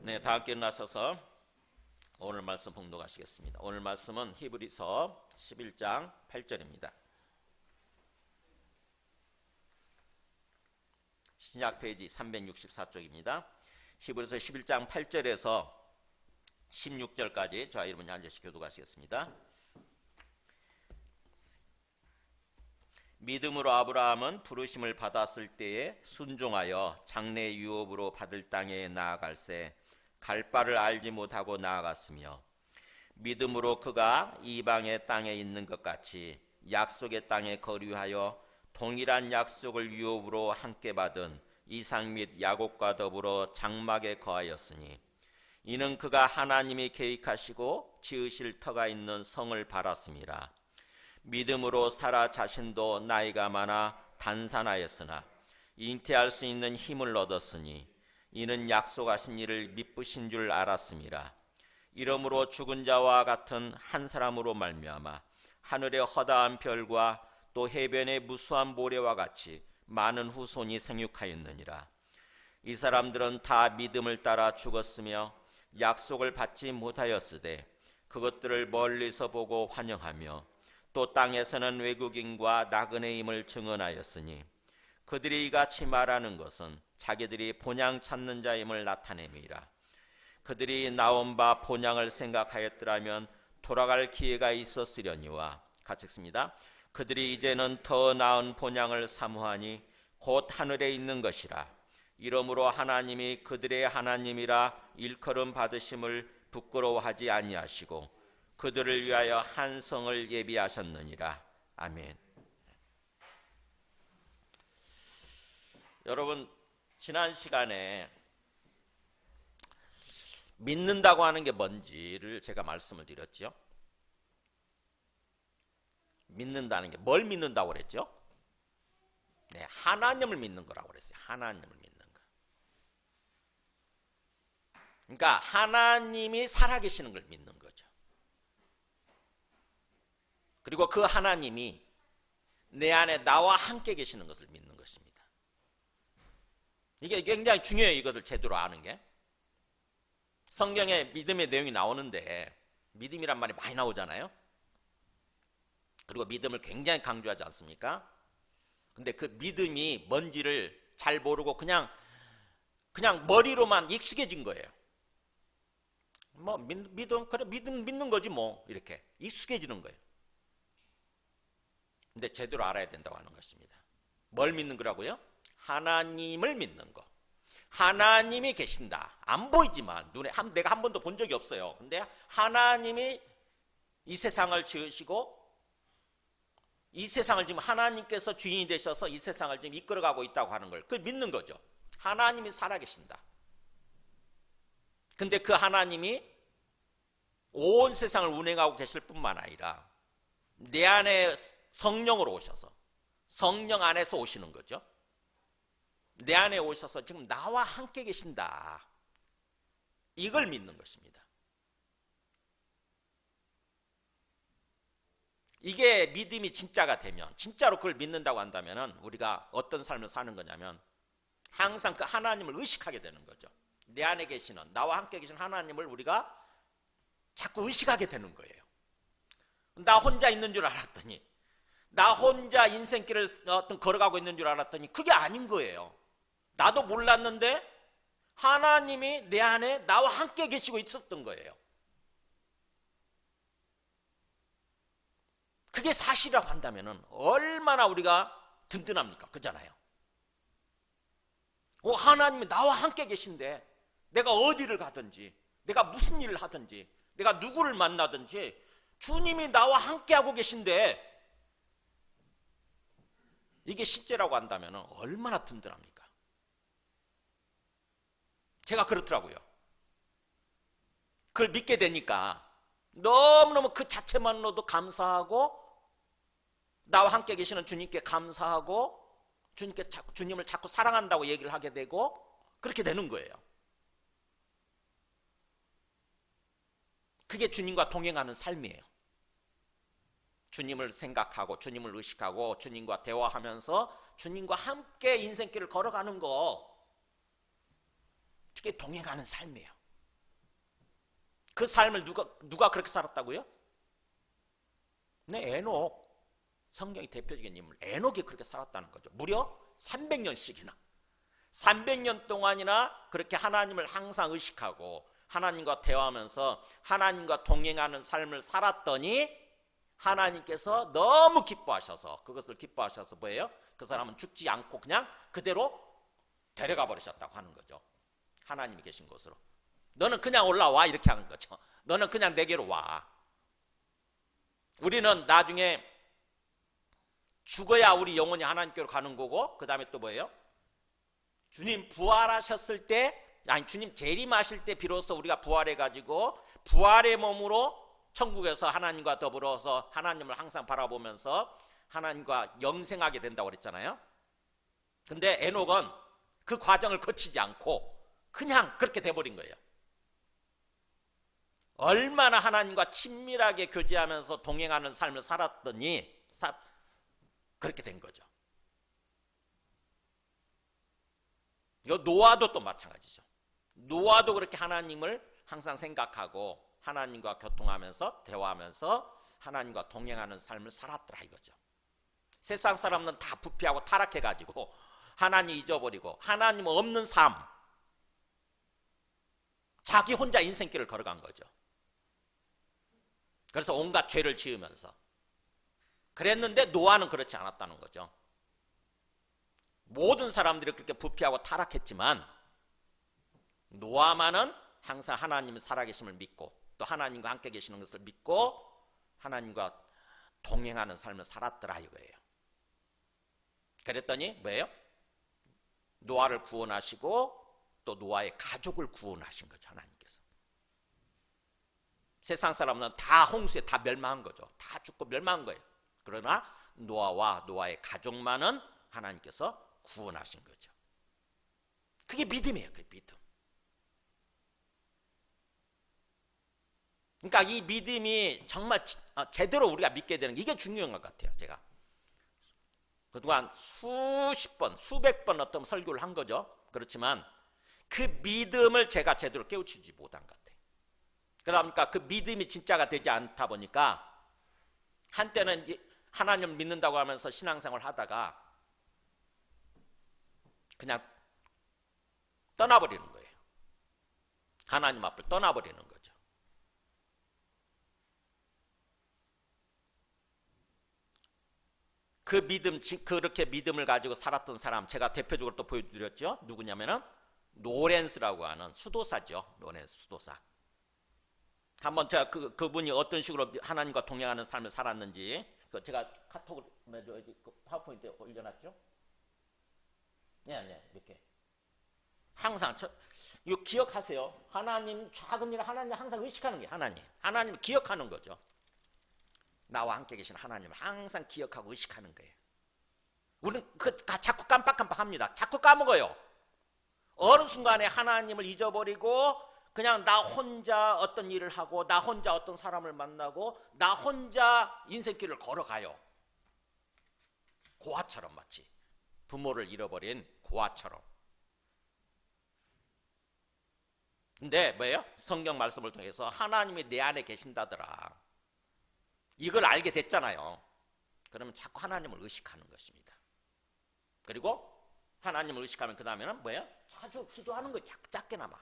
네, 다 함께 일어나셔서 오늘 말씀 봉독하시겠습니다. 오늘 말씀은 히브리서 11장 8절입니다. 신약 페이지 364쪽입니다. 히브리서 11장 8절에서 16절까지 저와 여러분이 한 절씩 교독하시겠습니다. 믿음으로 아브라함은 부르심을 받았을 때에 순종하여 장래 유업으로 받을 땅에 나아갈새 갈 바를 알지 못하고 나아갔으며, 믿음으로 그가 이방의 땅에 있는 것 같이 약속의 땅에 거류하여 동일한 약속을 유업으로 함께 받은 이삭 및 야곱과 더불어 장막에 거하였으니, 이는 그가 하나님이 계획하시고 지으실 터가 있는 성을 바랐습니다. 믿음으로 사라 자신도 나이가 많아 단산하였으나 잉태할 수 있는 힘을 얻었으니, 이는 약속하신 이를 미쁘신 줄 알았습니다. 이러므로 죽은 자와 같은 한 사람으로 말미암아 하늘의 허다한 별과 또 해변의 무수한 모래와 같이 많은 후손이 생육하였느니라. 이 사람들은 다 믿음을 따라 죽었으며 약속을 받지 못하였으되 그것들을 멀리서 보고 환영하며 또 땅에서는 외국인과 나그네임을 증언하였으니, 그들이 이같이 말하는 것은 자기들이 본향 찾는 자임을 나타냄이라. 그들이 나온 바 본향을 생각하였더라면 돌아갈 기회가 있었으려니와, 같이 읽습니다. 그들이 이제는 더 나은 본향을 사모하니 곧 하늘에 있는 것이라. 이러므로 하나님이 그들의 하나님이라 일컬음 받으심을 부끄러워하지 아니하시고 그들을 위하여 한 성을 예비하셨느니라. 아멘. 여러분, 지난 시간에 믿는다고 하는 게 뭔지를 제가 말씀을 드렸죠. 믿는다는 게 뭘 믿는다고 그랬죠? 네, 하나님을 믿는 거라고 그랬어요. 하나님을 믿는 거. 그러니까 하나님이 살아계시는 걸 믿는 거죠. 그리고 그 하나님이 내 안에 나와 함께 계시는 것을 믿는 것입니다. 이게 굉장히 중요해요. 이것을 제대로 아는 게. 성경에 믿음의 내용이 나오는데 믿음이란 말이 많이 나오잖아요. 그리고 믿음을 굉장히 강조하지 않습니까? 근데 그 믿음이 뭔지를 잘 모르고 그냥 머리로만 익숙해진 거예요. 뭐 믿음, 그래 믿는 거지 뭐, 이렇게 익숙해지는 거예요. 근데 제대로 알아야 된다고 하는 것입니다. 뭘 믿는 거라고요? 하나님을 믿는 거. 하나님이 계신다. 안 보이지만 눈에 내가 한 번도 본 적이 없어요. 근데 하나님이 이 세상을 지으시고 이 세상을 지금 하나님께서 주인이 되셔서 이 세상을 지금 이끌어가고 있다고 하는 걸 그걸 믿는 거죠. 하나님이 살아계신다. 근데 그 하나님이 온 세상을 운행하고 계실 뿐만 아니라 내 안에 성령으로 오셔서 성령 안에서 오시는 거죠. 내 안에 오셔서 지금 나와 함께 계신다. 이걸 믿는 것입니다. 이게 믿음이 진짜가 되면, 진짜로 그걸 믿는다고 한다면 우리가 어떤 삶을 사는 거냐면 항상 그 하나님을 의식하게 되는 거죠. 내 안에 계시는, 나와 함께 계신 하나님을 우리가 자꾸 의식하게 되는 거예요. 나 혼자 있는 줄 알았더니, 나 혼자 인생길을 걸어가고 있는 줄 알았더니 그게 아닌 거예요. 나도 몰랐는데 하나님이 내 안에 나와 함께 계시고 있었던 거예요. 그게 사실이라고 한다면 얼마나 우리가 든든합니까? 그잖아요. 하나님이 나와 함께 계신데 내가 어디를 가든지, 내가 무슨 일을 하든지, 내가 누구를 만나든지 주님이 나와 함께 하고 계신데 이게 실제라고 한다면 얼마나 든든합니까? 제가 그렇더라고요. 그걸 믿게 되니까 너무너무 그 자체만으로도 감사하고, 나와 함께 계시는 주님께 감사하고, 주님을 자꾸 사랑한다고 얘기를 하게 되고, 그렇게 되는 거예요. 그게 주님과 동행하는 삶이에요. 주님을 생각하고, 주님을 의식하고, 주님과 대화하면서 주님과 함께 인생길을 걸어가는 거, 그게 동행하는 삶이에요. 그 삶을 누가 그렇게 살았다고요? 네, 에녹. 성경의 대표적인 인물 에녹이 그렇게 살았다는 거죠. 무려 300년씩이나 300년 동안이나 그렇게 하나님을 항상 의식하고 하나님과 대화하면서 하나님과 동행하는 삶을 살았더니 하나님께서 너무 기뻐하셔서 그것을 기뻐하셔서 뭐예요? 그 사람은 죽지 않고 그냥 그대로 데려가 버리셨다고 하는 거죠. 하나님이 계신 곳으로. 너는 그냥 올라와 이렇게 하는 거죠. 너는 그냥 내게로 와. 우리는 나중에 죽어야 우리 영혼이 하나님께로 가는 거고 그 다음에 또 뭐예요? 주님 부활하셨을 때 아니 주님 재림하실 때 비로소 우리가 부활해가지고 부활의 몸으로 천국에서 하나님과 더불어서 하나님을 항상 바라보면서 하나님과 영생하게 된다고 그랬잖아요. 근데 에녹은 그 과정을 거치지 않고 그냥 그렇게 돼버린 거예요. 얼마나 하나님과 친밀하게 교제하면서 동행하는 삶을 살았더니 그렇게 된 거죠. 이거 노아도 또 마찬가지죠. 노아도 그렇게 하나님을 항상 생각하고 하나님과 교통하면서 대화하면서 하나님과 동행하는 삶을 살았더라 이거죠. 세상 사람은 다 부패하고 타락해가지고 하나님 잊어버리고 하나님 없는 삶, 자기 혼자 인생길을 걸어간 거죠. 그래서 온갖 죄를 지으면서 그랬는데 노아는 그렇지 않았다는 거죠. 모든 사람들이 그렇게 부패하고 타락했지만 노아만은 항상 하나님의 살아계심을 믿고 또 하나님과 함께 계시는 것을 믿고 하나님과 동행하는 삶을 살았더라 이거예요. 그랬더니 뭐예요? 노아를 구원하시고 또 노아의 가족을 구원하신 거죠. 하나님께서. 세상 사람은 다 홍수에 다 멸망한 거죠. 다 죽고 멸망한 거예요. 그러나 노아와 노아의 가족만은 하나님께서 구원하신 거죠. 그게 믿음이에요. 그게 믿음. 그러니까 이 믿음이 정말 제대로 우리가 믿게 되는 게 이게 중요한 것 같아요. 제가 그동안 수십 번, 수백 번 어떤 설교를 한 거죠. 그렇지만 그 믿음을 제가 제대로 깨우치지 못한 것 같아요. 그러니까 그 믿음이 진짜가 되지 않다 보니까 한때는 하나님을 믿는다고 하면서 신앙생활을 하다가 그냥 떠나버리는 거예요. 하나님 앞을 떠나버리는 거죠. 그 믿음, 그렇게 믿음을 가지고 살았던 사람 제가 대표적으로 또 보여드렸죠. 누구냐면은 노렌스라고 하는 수도사죠. 노렌스 수도사. 한번 제가 그분이 어떤 식으로 하나님과 동행하는 삶을 살았는지 제가 카톡으로 파워포인트에 올려놨죠. 네, 이렇게 항상 이거 기억하세요. 하나님 작은 일 하나님 항상 의식하는 게 하나님 기억하는 거죠. 나와 함께 계신 하나님을 항상 기억하고 의식하는 거예요. 우리는 자꾸 깜빡합니다. 자꾸 까먹어요. 어느 순간에 하나님을 잊어버리고 그냥 나 혼자 어떤 일을 하고 나 혼자 어떤 사람을 만나고 나 혼자 인생길을 걸어가요. 고아처럼 마치 부모를 잃어버린 고아처럼. 근데 뭐예요? 성경 말씀을 통해서 하나님이 내 안에 계신다더라. 이걸 알게 됐잖아요. 그러면 자꾸 하나님을 의식하는 것입니다. 그리고 하나님을 의식하면 그 다음에는 뭐예요? 자주 기도하는 거예요. 자꾸 작게나마.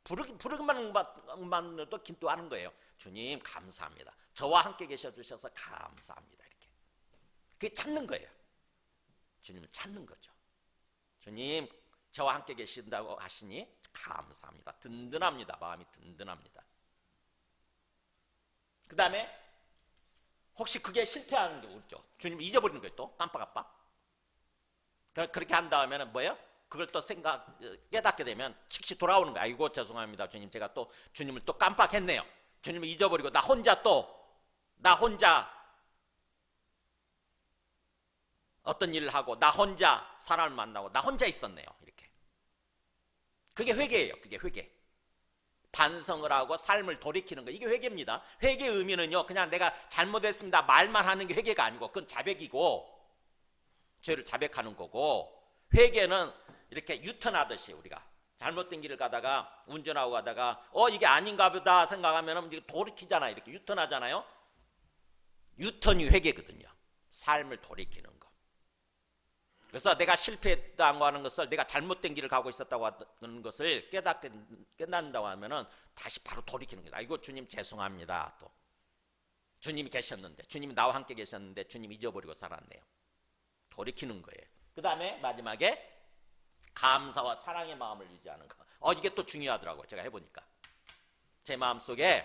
부르기만으로도 기도하는 거예요. 주님 감사합니다. 저와 함께 계셔 주셔서 감사합니다. 이렇게. 그게 찾는 거예요. 주님을 찾는 거죠. 주님 저와 함께 계신다고 하시니 감사합니다. 든든합니다. 마음이 든든합니다. 그 다음에 혹시 그게 실패하는 게 있죠. 주님 잊어버리는 거예요. 또 깜빡깜빡. 그렇게 한 다음에는 뭐예요? 그걸 또 깨닫게 되면 즉시 돌아오는 거예요. 아이고 죄송합니다. 주님 제가 또 주님을 또 깜빡했네요. 주님을 잊어버리고 나 혼자 어떤 일을 하고 나 혼자 사람을 만나고 나 혼자 있었네요. 이렇게. 그게 회개예요. 그게 회개. 반성을 하고 삶을 돌이키는 거. 이게 회개입니다. 회개의 의미는요. 그냥 내가 잘못했습니다. 말만 하는 게 회개가 아니고 그건 자백이고 죄를 자백하는 거고 회개는 이렇게 유턴하듯이 우리가 잘못된 길을 가다가 운전하고 가다가 이게 아닌가 보다 생각하면 이제 돌이키잖아요. 이렇게 유턴하잖아요. 유턴이 회개거든요. 삶을 돌이키는 거. 그래서 내가 실패했다고 하는 것을, 내가 잘못된 길을 가고 있었다고 하는 것을 깨닫는다고 하면은 다시 바로 돌이키는 거다. 이거 주님 죄송합니다. 또 주님이 계셨는데, 주님이 나와 함께 계셨는데 주님이 잊어버리고 살았네요. 돌이키는 거예요. 그 다음에 마지막에 감사와 사랑의 마음을 유지하는 거. 이게 또 중요하더라고요. 제가 해보니까 제 마음속에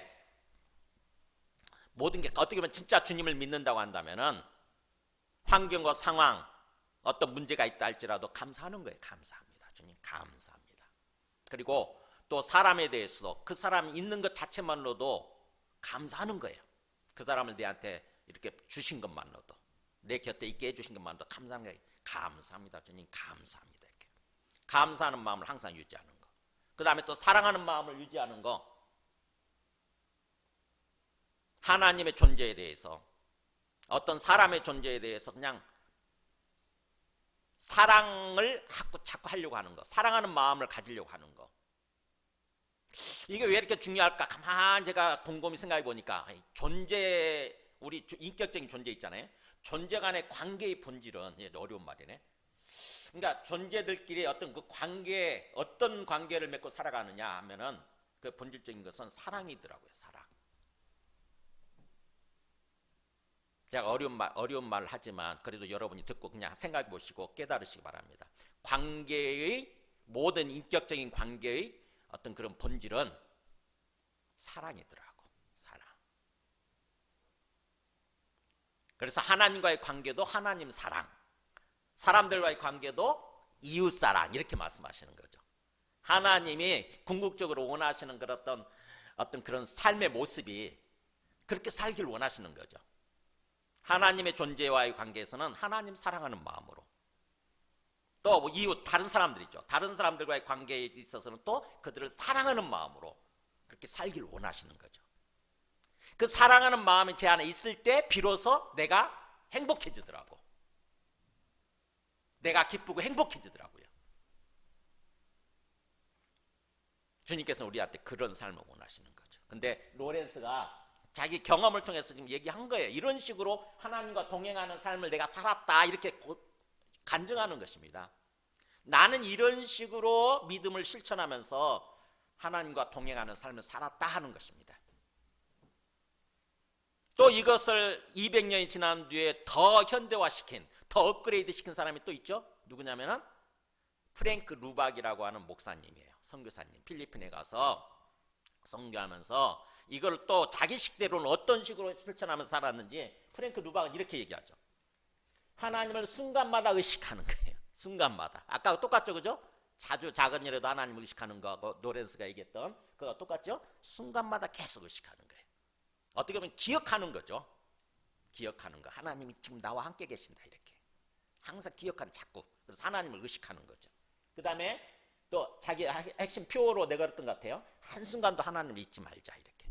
모든 게 어떻게 보면 진짜 주님을 믿는다고 한다면은 환경과 상황, 어떤 문제가 있다 할지라도 감사하는 거예요. 감사합니다. 주님 감사합니다. 그리고 또 사람에 대해서도 그 사람이 있는 것 자체만으로도 감사하는 거예요. 그 사람을 내한테 이렇게 주신 것만으로도, 내 곁에 있게 해주신 것만으로도 감사하는 거예요. 감사합니다. 주님 감사합니다. 이렇게 감사하는 마음을 항상 유지하는 거. 그 다음에 또 사랑하는 마음을 유지하는 거. 하나님의 존재에 대해서, 어떤 사람의 존재에 대해서 그냥 사랑을 자꾸 하려고 하는 거, 사랑하는 마음을 가지려고 하는 거. 이게 왜 이렇게 중요할까? 가만히 제가 곰곰이 생각해 보니까 우리 인격적인 존재 있잖아요. 존재 간의 관계의 본질은, 어려운 말이네. 그러니까 존재들끼리 어떤 그 관계, 어떤 관계를 맺고 살아가느냐 하면은 그 본질적인 것은 사랑이더라고요. 사랑. 제가 어려운 말을 하지만 그래도 여러분이 듣고 그냥 생각해 보시고 깨달으시기 바랍니다. 관계의, 모든 인격적인 관계의 어떤 그런 본질은 사랑이더라고. 사랑. 그래서 하나님과의 관계도 하나님 사랑, 사람들과의 관계도 이웃 사랑, 이렇게 말씀하시는 거죠. 하나님이 궁극적으로 원하시는 그런 어떤 그런 삶의 모습이 그렇게 살길 원하시는 거죠. 하나님의 존재와의 관계에서는 하나님 사랑하는 마음으로, 또 뭐 이웃, 다른 사람들 있죠. 다른 사람들과의 관계에 있어서는 또 그들을 사랑하는 마음으로 그렇게 살길 원하시는 거죠. 그 사랑하는 마음이 제 안에 있을 때 비로소 내가 행복해지더라고. 내가 기쁘고 행복해지더라고요. 주님께서는 우리한테 그런 삶을 원하시는 거죠. 근데 로렌스가 자기 경험을 통해서 지금 얘기한 거예요. 이런 식으로 하나님과 동행하는 삶을 내가 살았다, 이렇게 간증하는 것입니다. 나는 이런 식으로 믿음을 실천하면서 하나님과 동행하는 삶을 살았다 하는 것입니다. 또 이것을 200년이 지난 뒤에 더 현대화시킨, 더 업그레이드 시킨 사람이 또 있죠. 누구냐면은 프랭크 루박이라고 하는 목사님이에요. 선교사님. 필리핀에 가서 선교하면서 이걸 또 자기식대로는 어떤 식으로 실천하면서 살았는지 프랭크 루박은 이렇게 얘기하죠. 하나님을 순간마다 의식하는 거예요. 순간마다. 아까 똑같죠, 그죠? 자주 작은 일에도 하나님을 의식하는 거, 노렌스가 얘기했던 그거 똑같죠? 순간마다 계속 의식하는 거예요. 어떻게 보면 기억하는 거죠. 기억하는 거. 하나님이 지금 나와 함께 계신다, 이렇게. 항상 기억하는, 자꾸. 그래서 하나님을 의식하는 거죠. 그 다음에 또 자기 핵심 표로 내걸었던 것 같아요. 한순간도 하나님을 잊지 말자, 이렇게.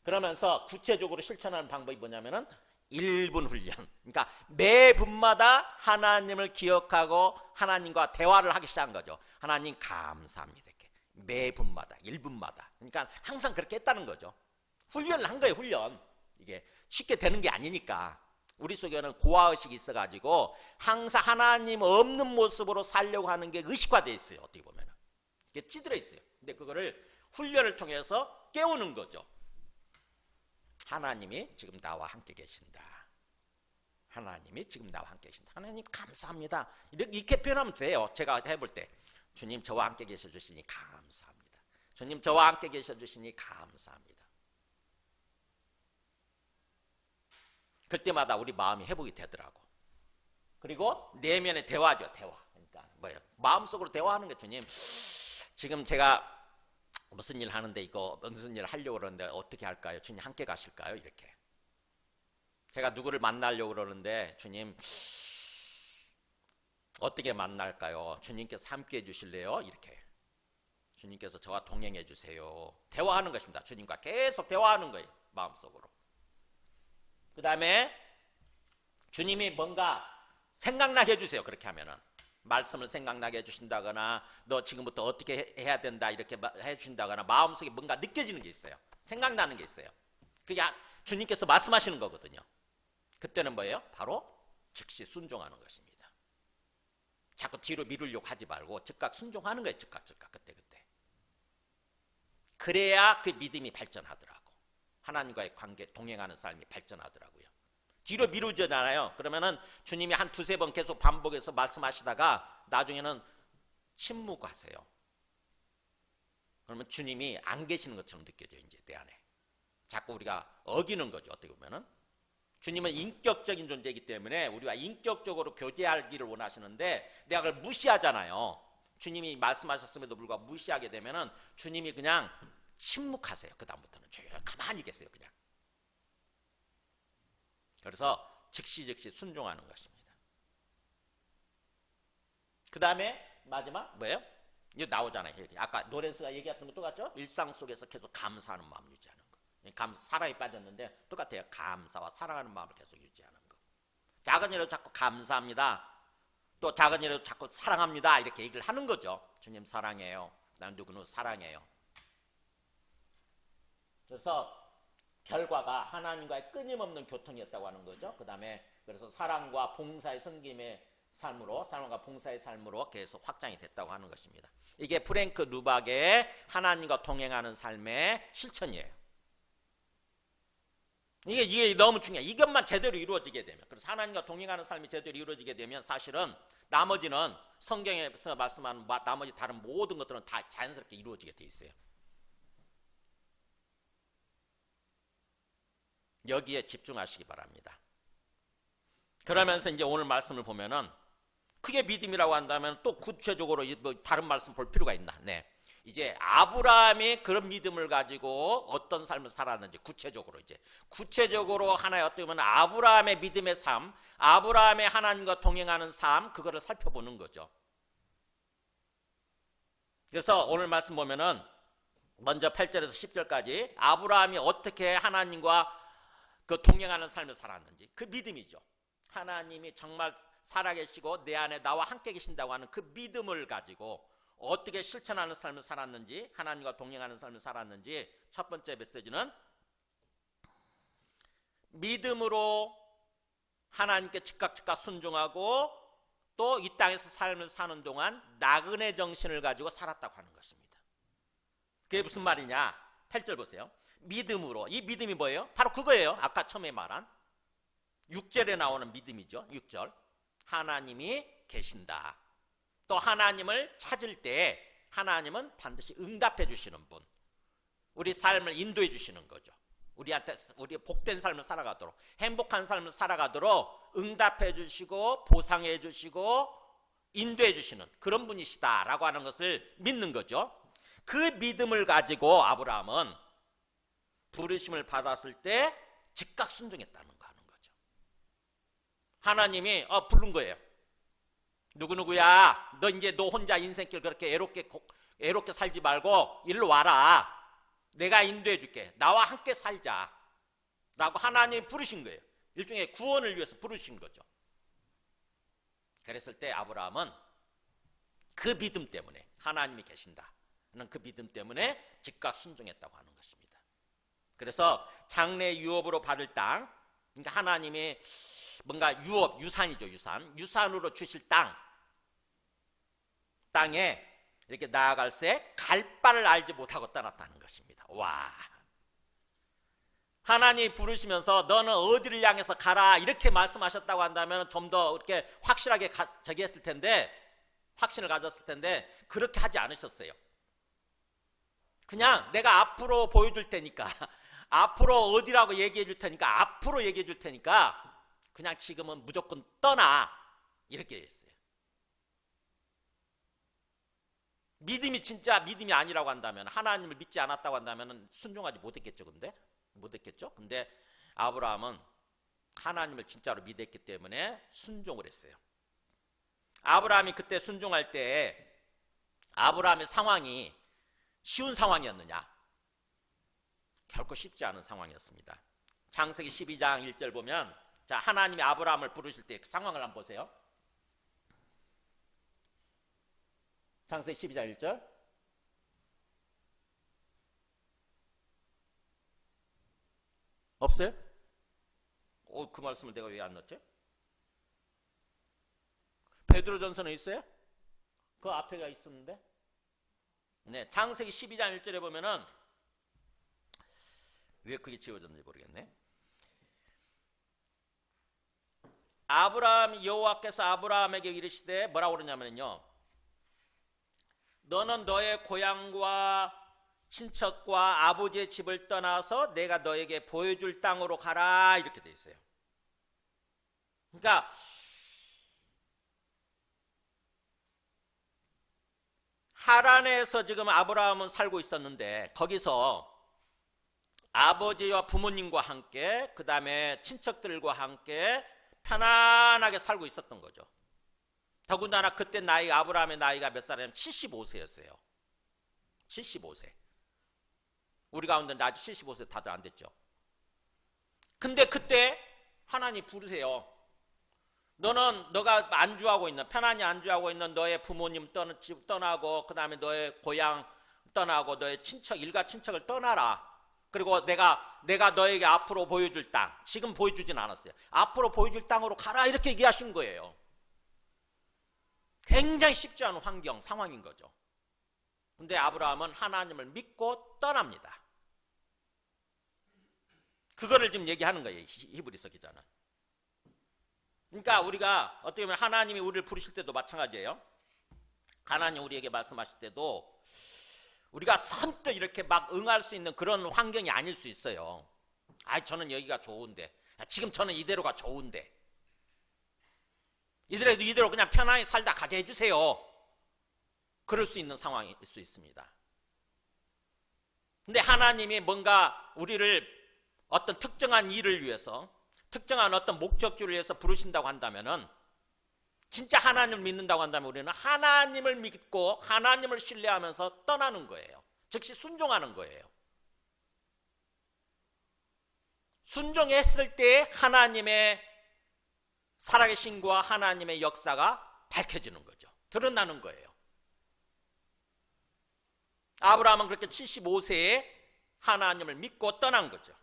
그러면서 구체적으로 실천하는 방법이 뭐냐면은 1분 훈련. 그러니까 매 분마다 하나님을 기억하고 하나님과 대화를 하기 시작한 거죠. 하나님 감사합니다, 이렇게. 매 분마다, 1분마다. 그러니까 항상 그렇게 했다는 거죠. 훈련을 한 거예요, 훈련. 이게 쉽게 되는 게 아니니까. 우리 속에는 고아의식이 있어가지고 항상 하나님 없는 모습으로 살려고 하는 게 의식화되어 있어요. 어떻게 보면 이게 찌들어 있어요. 근데 그거를 훈련을 통해서 깨우는 거죠. 하나님이 지금 나와 함께 계신다. 하나님이 지금 나와 함께 계신다. 하나님 감사합니다. 이렇게 표현하면 돼요. 제가 해볼 때 주님 저와 함께 계셔 주시니 감사합니다. 주님 저와 함께 계셔 주시니 감사합니다. 그때마다 우리 마음이 회복이 되더라고. 그리고 내면의 대화죠. 대화. 그러니까 뭐예요? 마음속으로 대화하는 게, 주님 지금 제가 무슨 일 하는데 이거 무슨 일 하려고 그러는데 어떻게 할까요? 주님 함께 가실까요? 이렇게. 제가 누구를 만나려고 그러는데 주님 어떻게 만날까요? 주님께서 함께 해주실래요? 이렇게. 주님께서 저와 동행해 주세요. 대화하는 것입니다. 주님과 계속 대화하는 거예요. 마음속으로. 그 다음에 주님이 뭔가 생각나게 해주세요. 그렇게 하면은 말씀을 생각나게 해주신다거나 너 지금부터 어떻게 해야 된다 이렇게 해주신다거나 마음속에 뭔가 느껴지는 게 있어요. 생각나는 게 있어요. 그게 주님께서 말씀하시는 거거든요. 그때는 뭐예요? 바로 즉시 순종하는 것입니다. 자꾸 뒤로 미루려고 하지 말고 즉각 순종하는 거예요. 즉각 그때. 그래야 그 믿음이 발전하더라고. 하나님과의 관계 동행하는 삶이 발전하더라고요. 뒤로 미루잖아요. 그러면은 주님이 한 두세 번 계속 반복해서 말씀하시다가 나중에는 침묵하세요. 그러면 주님이 안 계시는 것처럼 느껴져요. 이제 내 안에 자꾸 우리가 어기는 거죠. 어떻게 보면은 주님은 인격적인 존재이기 때문에 우리가 인격적으로 교제하기를 원하시는데 내가 그걸 무시하잖아요. 주님이 말씀하셨음에도 불구하고 무시하게 되면은 주님이 그냥 침묵하세요. 그 다음부터는 조용히 가만히 계세요. 그냥. 그래서 즉시 순종하는 것입니다. 그 다음에 마지막 뭐예요? 이거 나오잖아요. 아까 노렌스가 얘기했던 거 똑같죠? 일상 속에서 계속 감사하는 마음 유지하는 거. 사랑이 빠졌는데 똑같아요. 감사와 사랑하는 마음을 계속 유지하는 거. 작은 일에도 자꾸 감사합니다. 또 작은 일에도 자꾸 사랑합니다. 이렇게 얘기를 하는 거죠. 주님 사랑해요. 난 누구는 사랑해요. 그래서 결과가 하나님과의 끊임없는 교통이었다고 하는 거죠. 그 다음에 그래서 사랑과 봉사의 섬김의 삶으로 사랑과 봉사의 삶으로 계속 확장이 됐다고 하는 것입니다. 이게 프랭크 루박의 하나님과 동행하는 삶의 실천이에요. 이게 너무 중요해요. 이것만 제대로 이루어지게 되면, 그래서 하나님과 동행하는 삶이 제대로 이루어지게 되면 사실은 나머지는 성경에서 말씀하는 나머지 다른 모든 것들은 다 자연스럽게 이루어지게 돼 있어요. 여기에 집중하시기 바랍니다. 그러면서 이제 오늘 말씀을 보면은 그게 믿음이라고 한다면 또 구체적으로 뭐 다른 말씀 볼 필요가 있나? 네. 이제 아브라함이 그런 믿음을 가지고 어떤 삶을 살았는지 구체적으로 하나의 어떻게 보면 아브라함의 믿음의 삶, 아브라함의 하나님과 동행하는 삶, 그거를 살펴보는 거죠. 그래서 오늘 말씀 보면은 먼저 8절에서 10절까지 아브라함이 어떻게 하나님과 그 동행하는 삶을 살았는지, 그 믿음이죠. 하나님이 정말 살아계시고 내 안에 나와 함께 계신다고 하는 그 믿음을 가지고 어떻게 실천하는 삶을 살았는지, 하나님과 동행하는 삶을 살았는지, 첫 번째 메시지는 믿음으로 하나님께 즉각 순종하고 또 이 땅에서 삶을 사는 동안 나그네 정신을 가지고 살았다고 하는 것입니다. 그게 무슨 말이냐? 8절 보세요. 믿음으로, 이 믿음이 뭐예요? 바로 그거예요. 아까 처음에 말한 6절에 나오는 믿음이죠. 6절. 하나님이 계신다. 또 하나님을 찾을 때 하나님은 반드시 응답해 주시는 분, 우리 삶을 인도해 주시는 거죠. 우리한테 우리 복된 삶을 살아가도록, 행복한 삶을 살아가도록 응답해 주시고 보상해 주시고 인도해 주시는 그런 분이시다라고 하는 것을 믿는 거죠. 그 믿음을 가지고 아브라함은 부르심을 받았을 때 즉각 순종했다는 거 하는 거죠. 하나님이 부른 거예요. 누구누구야, 너 혼자 인생길 그렇게 애롭게 살지 말고 일로 와라. 내가 인도해 줄게. 나와 함께 살자. 라고 하나님이 부르신 거예요. 일종의 구원을 위해서 부르신 거죠. 그랬을 때 아브라함은 그 믿음 때문에, 하나님이 계신다는 그 믿음 때문에 즉각 순종했다고 하는 것입니다. 그래서 장래 유업으로 받을 땅, 그러니까 하나님이 뭔가 유산이죠. 유산으로 주실 땅에 이렇게 나아갈새 갈 바를 알지 못하고 떠났다는 것입니다. 와, 하나님이 부르시면서 너는 어디를 향해서 가라 이렇게 말씀하셨다고 한다면 좀 더 이렇게 확실하게 했을 텐데, 확신을 가졌을 텐데 그렇게 하지 않으셨어요. 그냥 내가 앞으로 보여줄 테니까, 앞으로 어디라고 얘기해 줄 테니까, 앞으로 얘기해 줄 테니까 그냥 지금은 무조건 떠나, 이렇게 했어요. 믿음이 진짜 믿음이 아니라고 한다면, 하나님을 믿지 않았다고 한다면 순종하지 못했겠죠. 근데 아브라함은 하나님을 진짜로 믿었기 때문에 순종을 했어요. 아브라함이 그때 순종할 때 아브라함의 상황이 쉬운 상황이었느냐? 결코 쉽지 않은 상황이었습니다. 창세기 12장 1절 보면, 자, 하나님이 아브라함을 부르실 때 그 상황을 한번 보세요. 창세기 12장 1절. 없어요? 그 말씀을 내가 왜 안 넣었지? 베드로전서는 있어요? 그 앞에가 있었는데. 네, 창세기 12장 1절에 보면은 왜 그게 지워졌는지 모르겠네. 여호와께서 아브라함에게 이르시되 뭐라고 그러냐면요, 너는 너의 고향과 친척과 아버지의 집을 떠나서 내가 너에게 보여줄 땅으로 가라, 이렇게 돼 있어요. 그러니까 하란에서 지금 아브라함은 살고 있었는데, 거기서 아버지와 부모님과 함께, 그 다음에 친척들과 함께 편안하게 살고 있었던 거죠. 더군다나 그때 아브라함의 나이가 몇 살이냐면 75세였어요. 75세. 우리 가운데 아직 75세 다들 안 됐죠. 근데 그때 하나님 부르세요. 너가 안주하고 있는, 편안히 안주하고 있는 너의 부모님 집 떠나고, 그 다음에 너의 고향 떠나고, 너의 친척, 일가 친척을 떠나라. 그리고 내가 너에게 앞으로 보여줄 땅, 지금 보여주진 않았어요. 앞으로 보여줄 땅으로 가라, 이렇게 얘기하신 거예요. 굉장히 쉽지 않은 상황인 거죠. 근데 아브라함은 하나님을 믿고 떠납니다. 그거를 지금 얘기하는 거예요, 히브리서 기자는. 그러니까 우리가 어떻게 보면 하나님이 우리를 부르실 때도 마찬가지예요. 하나님 우리에게 말씀하실 때도 우리가 선뜻 이렇게 막 응할 수 있는 그런 환경이 아닐 수 있어요. 저는 여기가 좋은데, 지금 저는 이대로가 좋은데, 이대로 그냥 편안히 살다 가게 해주세요. 그럴 수 있는 상황일 수 있습니다. 근데 하나님이 뭔가 우리를 어떤 특정한 일을 위해서, 특정한 어떤 목적지를 위해서 부르신다고 한다면은, 진짜 하나님을 믿는다고 한다면 우리는 하나님을 믿고 하나님을 신뢰하면서 떠나는 거예요. 즉시 순종하는 거예요. 순종했을 때 하나님의 살아계신과 하나님의 역사가 밝혀지는 거죠. 드러나는 거예요. 아브라함은 그렇게 75세에 하나님을 믿고 떠난 거죠.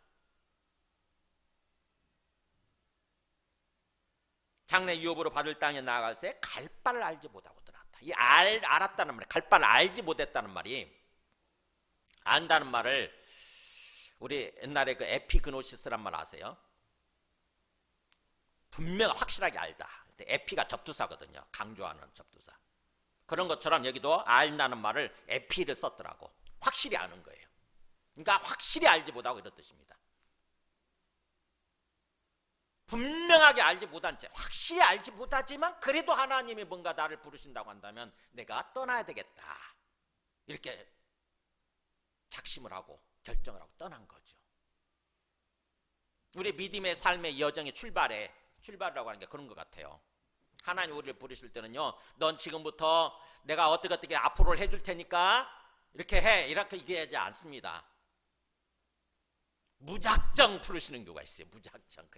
장래 유업으로 받을 땅에 나아갈새 갈 바를 알지 못하고 떠났다. 이 알았다는 말이, 갈 바를 알지 못했다는 말이, 안다는 말을 우리 옛날에 그 에피그노시스란 말 아세요? 분명 확실하게 알다. 에피가 접두사거든요. 강조하는 접두사. 그런 것처럼 여기도 알다는 말을 에피를 썼더라고. 확실히 아는 거예요. 그러니까 확실히 알지 못하고 이런 뜻입니다. 분명하게 알지 못한 채, 확실히 알지 못하지만 그래도 하나님이 뭔가 나를 부르신다고 한다면 내가 떠나야 되겠다, 이렇게 작심을 하고 결정을 하고 떠난 거죠. 우리 믿음의 삶의 여정의 출발이라고 하는 게 그런 것 같아요. 하나님 우리를 부르실 때는요, 넌 지금부터 내가 어떻게 앞으로를 해줄 테니까 이렇게 해, 이렇게 얘기하지 않습니다. 무작정 부르시는 경우가 있어요. 무작정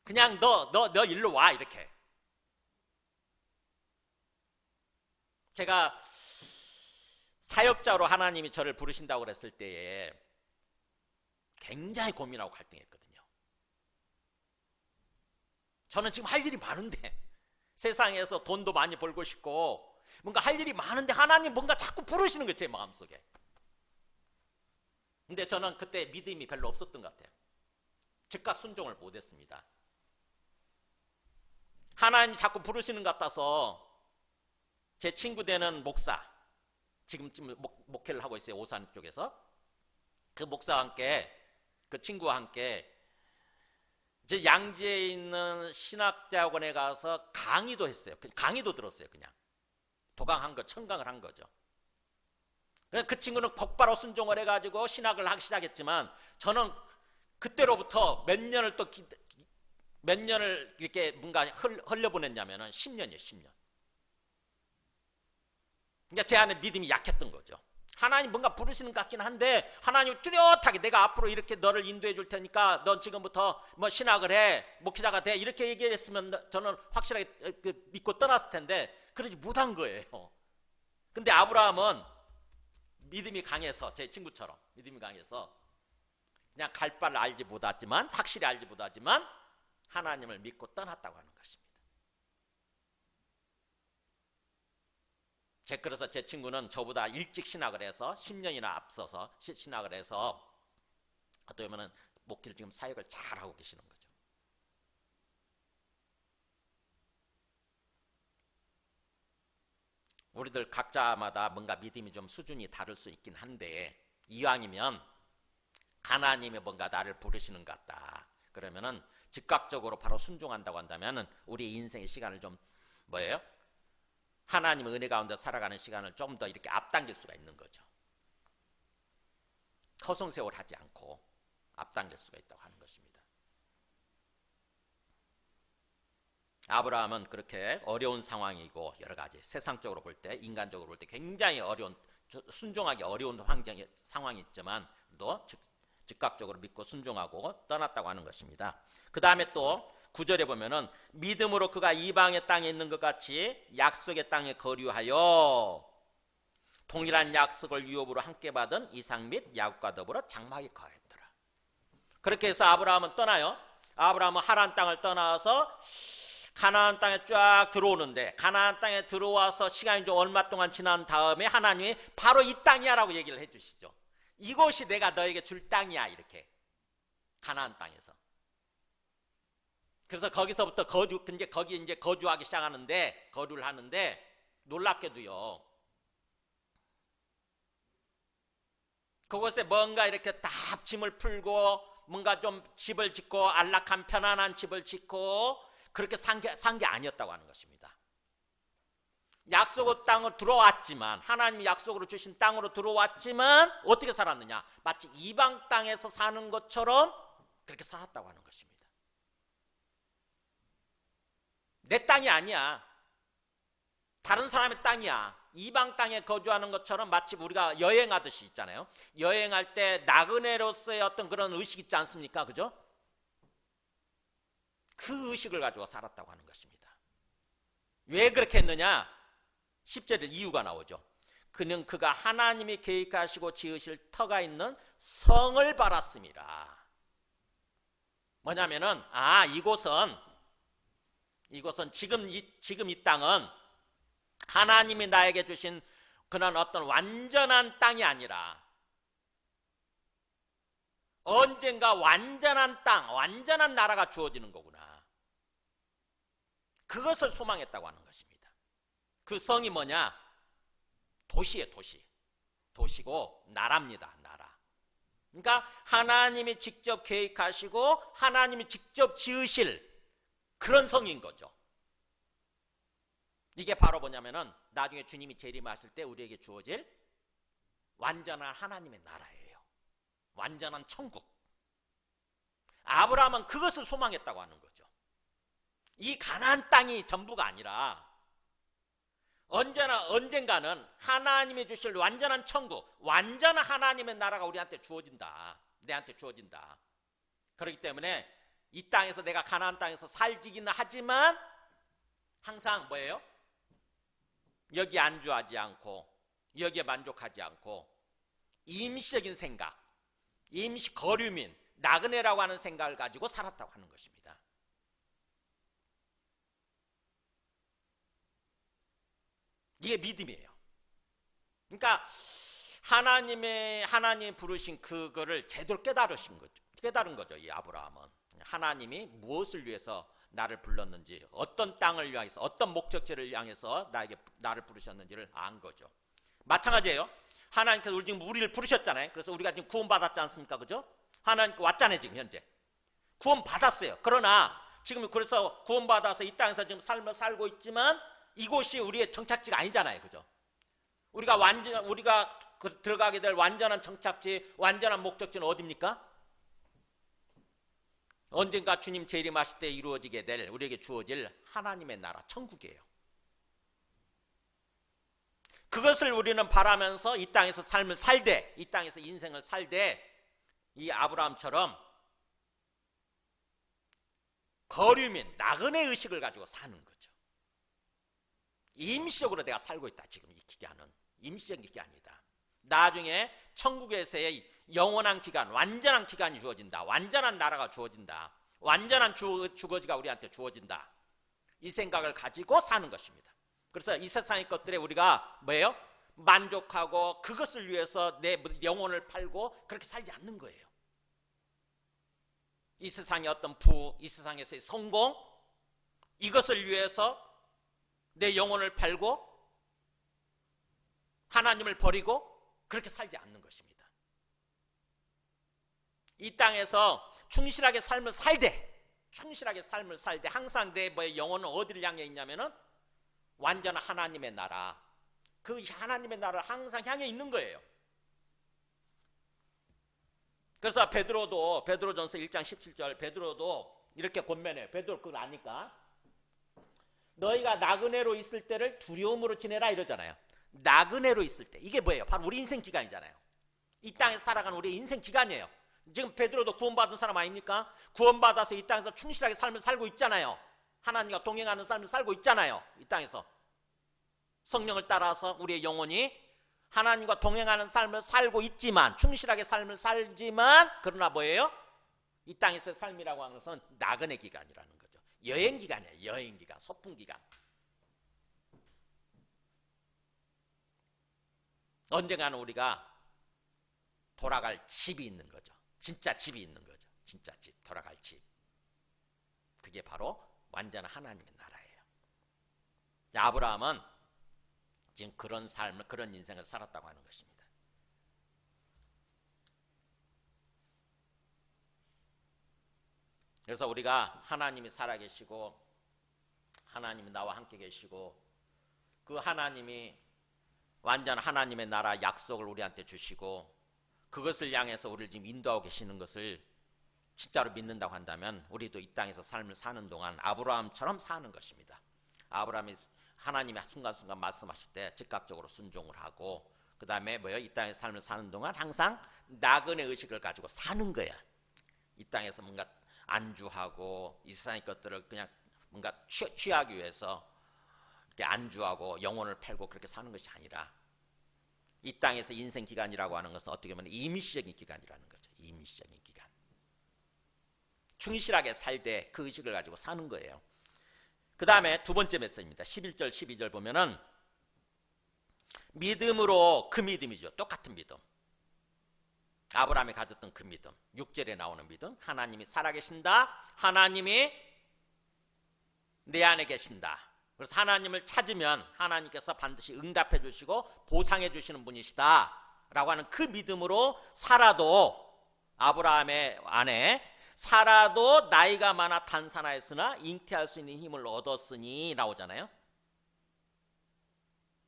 그냥 너 일로 와, 이렇게. 제가 사역자로 하나님이 저를 부르신다고 그랬을 때에 굉장히 고민하고 갈등했거든요. 저는 지금 할 일이 많은데, 세상에서 돈도 많이 벌고 싶고 뭔가 할 일이 많은데 하나님 뭔가 자꾸 부르시는 거예요, 제 마음속에. 근데 저는 그때 믿음이 별로 없었던 것 같아요. 즉각 순종을 못했습니다. 하나님이 자꾸 부르시는 것 같아서 제 친구 되는 목사, 지금쯤 목회를 하고 있어요, 오산 쪽에서. 그 목사와 함께, 그 친구와 함께 이제 양지에 있는 신학대학원에 가서 강의도 했어요. 강의도 들었어요. 그냥 도강한 거, 청강을 한 거죠. 그 친구는 곧바로 순종을 해가지고 신학을 하기 시작했지만, 저는 그때로부터 몇 년을 이렇게 뭔가 흘려보냈냐면은 10년이에요, 10년. 그러니까 제 안에 믿음이 약했던 거죠. 하나님 뭔가 부르시는 것 같긴 한데 하나님 뚜렷하게 내가 앞으로 이렇게 너를 인도해 줄 테니까 넌 지금부터 뭐 신학을 해, 목회자가 돼, 이렇게 얘기했으면 저는 확실하게 믿고 떠났을 텐데 그러지 못한 거예요. 근데 아브라함은 믿음이 강해서, 제 친구처럼 믿음이 강해서 그냥 갈 바를 알지 못하지만, 확실히 알지 못하지만 하나님을 믿고 떠났다고 하는 것입니다. 그래서 제 친구는 저보다 일찍 신학을 해서 10년이나 앞서서 신학을 해서 어떻게 보면 목회를 지금 사역을 잘하고 계시는 거죠. 우리들 각자마다 뭔가 믿음이 좀 수준이 다를 수 있긴 한데 이왕이면 하나님이 뭔가 나를 부르시는 것 같다 그러면은 즉각적으로 바로 순종한다고 한다면은 우리 인생의 시간을 좀 뭐예요? 하나님의 은혜 가운데 살아가는 시간을 좀 더 이렇게 앞당길 수가 있는 거죠. 허송세월하지 않고 앞당길 수가 있다고 하는 것입니다. 아브라함은 그렇게 어려운 상황이고 여러 가지 세상적으로 볼 때, 인간적으로 볼 때 굉장히 어려운, 순종하기 어려운 상황이 있지만 또 즉각적으로 믿고 순종하고 떠났다고 하는 것입니다. 그 다음에 또 9절에 보면은 믿음으로 그가 이방의 땅에 있는 것 같이 약속의 땅에 거류하여 동일한 약속을 유업으로 함께 받은 이삭 및 야곱과 더불어 장막에 거하였더라. 그렇게 해서 아브라함은 떠나요. 아브라함은 하란 땅을 떠나서 가나안 땅에 쫙 들어오는데 가나안 땅에 들어와서 시간이 좀 얼마 동안 지난 다음에 하나님이 바로 이 땅이야 라고 얘기를 해 주시죠. 이곳이 내가 너에게 줄 땅이야, 이렇게. 가나안 땅에서. 그래서 거기서부터 거기 이제 거주하기 시작하는데, 거주를 하는데, 놀랍게도요, 그곳에 뭔가 이렇게 다 짐을 풀고, 뭔가 좀 집을 짓고, 안락한 편안한 집을 짓고, 그렇게 산 게 아니었다고 하는 것입니다. 약속의 땅으로 들어왔지만, 하나님이 약속으로 주신 땅으로 들어왔지만, 어떻게 살았느냐? 마치 이방 땅에서 사는 것처럼 그렇게 살았다고 하는 것입니다. 내 땅이 아니야. 다른 사람의 땅이야. 이방 땅에 거주하는 것처럼 마치 우리가 여행하듯이 있잖아요. 여행할 때 나그네로서의 어떤 그런 의식 있지 않습니까? 그죠? 그 의식을 가지고 살았다고 하는 것입니다. 왜 그렇게 했느냐? 10절에 이유가 나오죠. 그가 하나님이 계획하시고 지으실 터가 있는 성을 바랐습니다. 뭐냐면은 이곳은 지금 이 땅은 하나님이 나에게 주신 그런 어떤 완전한 땅이 아니라 언젠가 완전한 땅, 완전한 나라가 주어지는 거구나. 그것을 소망했다고 하는 것입니다. 그 성이 뭐냐? 도시예요, 도시. 도시고 나라입니다, 나라. 그러니까 하나님이 직접 계획하시고 하나님이 직접 지으실 그런 성인 거죠. 이게 바로 뭐냐면은 나중에 주님이 재림하실 때 우리에게 주어질 완전한 하나님의 나라예요. 완전한 천국. 아브라함은 그것을 소망했다고 하는 거죠. 이 가나안 땅이 전부가 아니라 언젠가는 하나님이 주실 완전한 천국, 완전한 하나님의 나라가 우리한테 주어진다. 내한테 주어진다. 그렇기 때문에 이 땅에서 내가 가나안 땅에서 살지기는 하지만 항상 뭐예요? 여기 안주하지 않고 여기에 만족하지 않고 임시적인 생각, 임시 거류민, 나그네라고 하는 생각을 가지고 살았다고 하는 것입니다. 이게 믿음이에요. 그러니까 하나님이 부르신 그거를 제대로 깨달은 거죠. 이 아브라함은 하나님이 무엇을 위해서 나를 불렀는지, 어떤 땅을 향해서, 어떤 목적지를 향해서 나를 부르셨는지를 안 거죠. 마찬가지예요. 하나님께서 우리를 부르셨잖아요. 그래서 우리가 지금 구원받았지 않습니까? 그죠? 하나님께 왔잖아요, 지금 현재. 구원받았어요. 그러나 지금 그래서 구원받아서 이 땅에서 지금 삶을 살고 있지만 이곳이 우리의 정착지가 아니잖아요. 그죠? 우리가 들어가게 될 완전한 정착지, 완전한 목적지는 어디입니까? 언젠가 주님 재림하실 때 이루어지게 될 우리에게 주어질 하나님의 나라, 천국이에요. 그것을 우리는 바라면서 이 땅에서 삶을 살되, 이 땅에서 인생을 살되, 이 아브라함처럼 거류민, 나그네 의식을 가지고 사는 거죠. 임시적으로 내가 살고 있다. 지금 이 기간은 임시적인 기간이다. 나중에 천국에서의 영원한 기간, 완전한 기간이 주어진다. 완전한 나라가 주어진다. 완전한 주거지가 우리한테 주어진다. 이 생각을 가지고 사는 것입니다. 그래서 이 세상의 것들에 우리가 뭐예요? 만족하고 그것을 위해서 내 영혼을 팔고 그렇게 살지 않는 거예요. 이 세상의 어떤 이 세상에서의 성공, 이것을 위해서 내 영혼을 팔고 하나님을 버리고 그렇게 살지 않는 것입니다. 이 땅에서 충실하게 삶을 살되 항상 내 영혼은 어디를 향해 있냐면은 완전한 하나님의 나라, 그 하나님의 나라를 항상 향해 있는 거예요. 그래서 베드로전서 1장 17절 베드로도 이렇게 권면해요. 베드로 그걸 아니까 너희가 나그네로 있을 때를 두려움으로 지내라 이러잖아요. 나그네로 있을 때 이게 뭐예요? 바로 우리 인생 기간이잖아요. 이 땅에서 살아가는 우리 인생 기간이에요. 지금 베드로도 구원받은 사람 아닙니까? 구원받아서 이 땅에서 충실하게 삶을 살고 있잖아요. 하나님과 동행하는 삶을 살고 있잖아요. 이 땅에서 성령을 따라서 우리의 영혼이 하나님과 동행하는 삶을 살고 있지만, 충실하게 삶을 살지만, 그러나 뭐예요? 이 땅에서의 삶이라고 하는 것은 나그네 기간이라는 거죠. 여행 기간이에요. 여행 기간, 소풍 기간. 언젠가는 우리가 돌아갈 집이 있는 거죠. 진짜 집이 있는 거죠. 진짜 집, 돌아갈 집. 그게 바로 완전한 하나님의 나라예요. 아브라함은 지금 그런 삶을, 그런 인생을 살았다고 하는 것입니다. 그래서 우리가 하나님이 살아계시고 하나님이 나와 함께 계시고 그 하나님이 완전 하나님의 나라 약속을 우리한테 주시고 그것을 향해서 우리를 지금 인도하고 계시는 것을 진짜로 믿는다고 한다면 우리도 이 땅에서 삶을 사는 동안 아브라함처럼 사는 것입니다. 아브라함이 하나님이 순간순간 말씀하실 때 즉각적으로 순종을 하고, 그 다음에 뭐예요? 이 땅에서 삶을 사는 동안 항상 나그네 의식을 가지고 사는 거야. 이 땅에서 뭔가 안주하고 이 세상의 것들을 그냥 뭔가 취하기 위해서 이렇게 안주하고 영혼을 팔고 그렇게 사는 것이 아니라, 이 땅에서 인생 기간이라고 하는 것은 어떻게 보면 임시적인 기간이라는 거죠. 임시적인 기간. 충실하게 살되 그 의식을 가지고 사는 거예요. 그 다음에 두 번째 메시지입니다. 11절 12절 보면은 믿음으로, 그 믿음이죠. 똑같은 믿음. 아브라함이 가졌던 그 믿음. 6절에 나오는 믿음. 하나님이 살아계신다. 하나님이 내 안에 계신다. 그래서 하나님을 찾으면 하나님께서 반드시 응답해 주시고 보상해 주시는 분이시다 라고 하는 그 믿음으로 살아도, 아브라함의 안에 살아도 나이가 많아 단산하였으나 잉태할 수 있는 힘을 얻었으니 나오잖아요.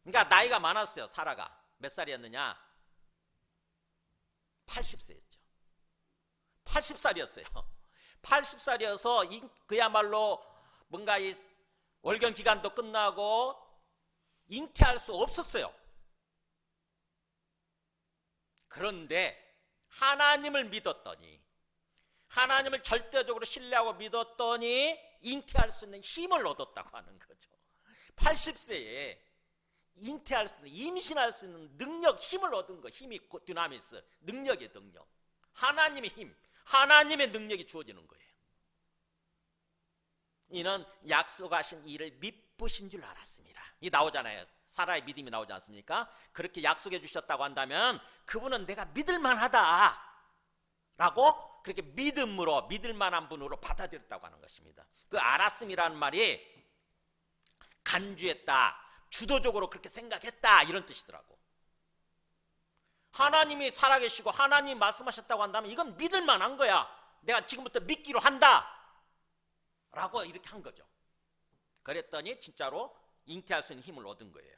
그러니까 나이가 많았어요. 사라가 몇 살이었느냐? 80세였죠 80살이었어요 80살이어서 그야말로 뭔가 이 월경 기간도 끝나고 잉태할 수 없었어요. 그런데 하나님을 믿었더니, 하나님을 절대적으로 신뢰하고 믿었더니 잉태할 수 있는 힘을 얻었다고 하는 거죠. 80세에 잉태할 수 있는, 임신할 수 있는 능력, 힘을 얻은 거. 힘이 디나미스, 능력의 능력. 하나님의 힘, 하나님의 능력이 주어지는 거예요. 이는 약속하신 일을 미쁘신 줄 알았습니다. 이 나오잖아요. 사라의 믿음이 나오지 않습니까? 그렇게 약속해 주셨다고 한다면 그분은 내가 믿을 만하다 라고 그렇게 믿음으로, 믿을 만한 분으로 받아들였다고 하는 것입니다. 그 알았음이라는 말이 간주했다, 주도적으로 그렇게 생각했다, 이런 뜻이더라고. 하나님이 살아계시고 하나님이 말씀하셨다고 한다면 이건 믿을 만한 거야. 내가 지금부터 믿기로 한다 라고 이렇게 한 거죠. 그랬더니 진짜로 잉태할 수 있는 힘을 얻은 거예요.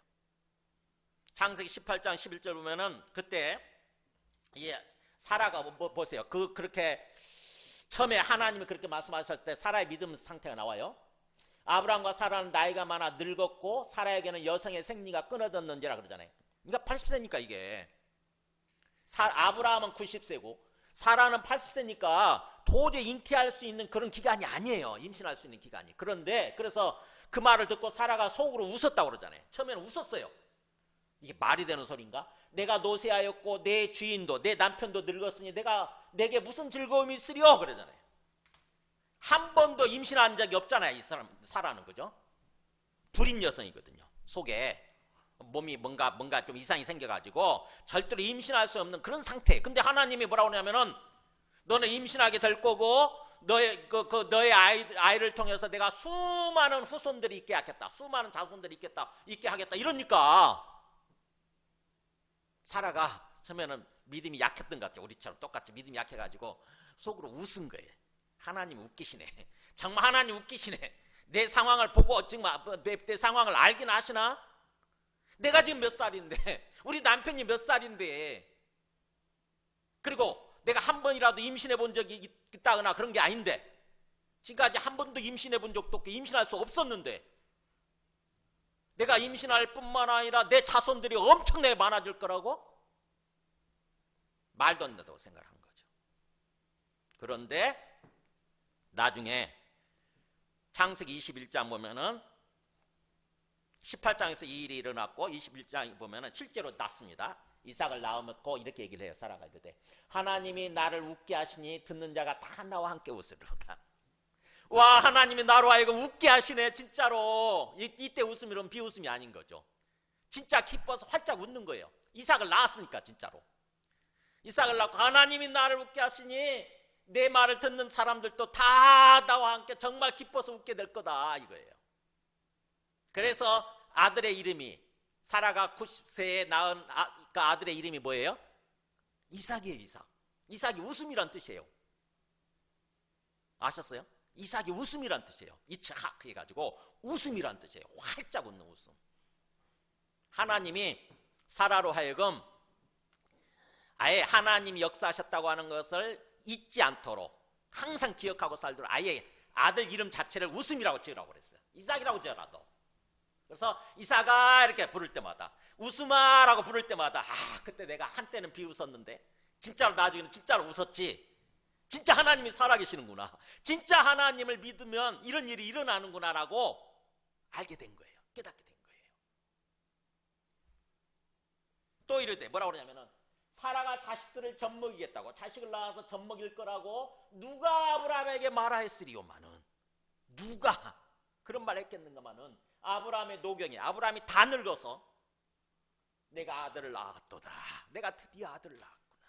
창세기 18장 11절 보면은 그때 사라가 보세요. 그렇게 처음에 하나님이 그렇게 말씀하셨을 때 사라의 믿음 상태가 나와요. 아브라함과 사라는 나이가 많아 늙었고 사라에게는 여성의 생리가 끊어졌는지라 그러잖아요. 그러니까 80세니까 이게 아브라함은 90세고 사라는 80세니까 도저히 잉태할 수 있는 그런 기간이 아니에요. 임신할 수 있는 기간이. 그런데 그래서 그 말을 듣고 사라가 속으로 웃었다고 그러잖아요. 처음에는 웃었어요. 이게 말이 되는 소린가? 내가 노쇠하였고 내 주인도 내 남편도 늙었으니 내게 무슨 즐거움이 있으리요? 그러잖아요. 한 번도 임신한 적이 없잖아요. 이 사람 사라는. 그죠? 불임 여성이거든요. 속에 몸이 뭔가 좀 이상이 생겨가지고 절대로 임신할 수 없는 그런 상태. 근데 하나님이 뭐라고 하냐면은 너는 임신하게 될 거고 너의 아이를 통해서 내가 수많은 후손들이 있게 하겠다. 수많은 자손들이 있게 하겠다. 이러니까 사라가 처음에는 믿음이 약했던 것 같아요. 우리처럼 똑같이 믿음이 약해가지고 속으로 웃은 거예요. 하나님 웃기시네. 정말 하나님 웃기시네. 내 상황을 보고 정말 내 상황을 알긴 아시나? 내가 지금 몇 살인데, 우리 남편이 몇 살인데, 그리고 내가 한 번이라도 임신해 본 적이 있다거나 그런 게 아닌데, 지금까지 한 번도 임신해 본 적도 없고 임신할 수 없었는데, 내가 임신할 뿐만 아니라 내 자손들이 엄청나게 많아질 거라고? 말도 안 된다고 생각한 거죠. 그런데 나중에 창세기 21장 보면은 18장에서 이 일이 일어났고 21장에 보면은 실제로 났습니다. 이삭을 낳고 이렇게 얘기를 해요. 사라가 이르되 하나님이 나를 웃게 하시니 듣는 자가 다 나와 함께 웃으리로다. 와, 하나님이 나로 하여금 웃게 하시네. 진짜로. 이때 웃음이란 비웃음이 아닌 거죠. 진짜 기뻐서 활짝 웃는 거예요. 이삭을 낳았으니까. 진짜로 이삭을 낳고 하나님이 나를 웃게 하시니 내 말을 듣는 사람들도 다 나와 함께 정말 기뻐서 웃게 될 거다, 이거예요. 그래서 아들의 이름이, 사라가 90세에 낳은 아들의 이름이 뭐예요? 이삭이에요. 이삭. 이삭이 웃음이란 뜻이에요. 아셨어요? 이삭이 웃음이란 뜻이에요. 이츠학 해가지고 웃음이란 뜻이에요. 활짝 웃는 웃음. 하나님이 사라로 하여금 아예 하나님이 역사하셨다고 하는 것을 잊지 않도록 항상 기억하고 살도록 아예 아들 이름 자체를 웃음이라고 지으라고 그랬어요. 이삭이라고 지어라도. 그래서 이삭아 이렇게 부를 때마다, 웃음아라고 부를 때마다, 그때 내가 한때는 비웃었는데 진짜로 나중에는 진짜로 웃었지. 진짜 하나님이 살아계시는구나. 진짜 하나님을 믿으면 이런 일이 일어나는구나라고 알게 된 거예요. 깨닫게 된 거예요. 또 이르되 뭐라고 그러냐면은 사라가 자식들을 젖먹이겠다고, 자식을 낳아서 젖먹일 거라고 누가 아브라함에게 말하였으리요마는, 누가 그런 말 했겠는가마는 아브라함의 노경이, 아브라함이 다 늙어서 내가 아들을 낳았도다. 내가 드디어 아들을 낳았구나.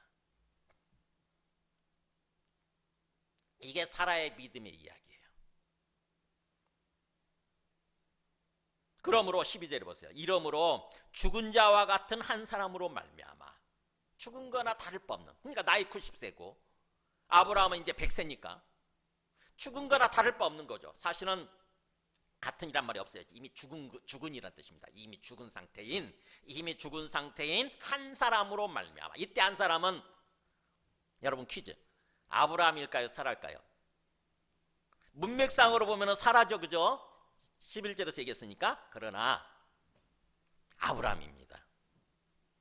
이게 사라의 믿음의 이야기예요. 그러므로 12절에 보세요. 이러므로 죽은 자와 같은 한 사람으로 말미암아, 죽은 거나 다를 바 없는, 그러니까 나이 90세고 아브라함은 이제 100세니까 죽은 거나 다를 바 없는 거죠. 사실은 같은이란 말이 없어요. 이미 죽은이란 뜻입니다. 이미 죽은 상태인 한 사람으로 말미암아. 이때 한 사람은, 여러분 퀴즈, 아브라함일까요? 사라일까요? 문맥상으로 보면 사라죠. 그죠? 11절에서 얘기했으니까. 그러나 아브라함입니다.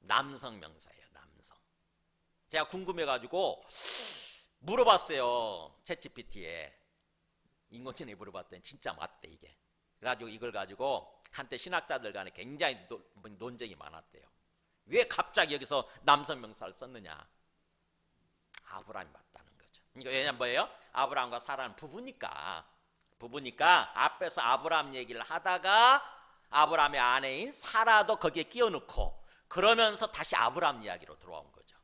남성 명사예요. 남성. 제가 궁금해가지고 물어봤어요. 챗GPT에. 인공지능에 물어봤더니 진짜 맞대 이게. 그래가지고 이걸 가지고 한때 신학자들 간에 굉장히 논쟁이 많았대요. 왜 갑자기 여기서 남성 명사를 썼느냐. 아브라함이 맞다는 거죠. 왜냐면 뭐예요? 아브라함과 사라는 부부니까 앞에서 아브라함 얘기를 하다가 아브라함의 아내인 사라도 거기에 끼워 넣고 그러면서 다시 아브라함 이야기로 들어온 거죠.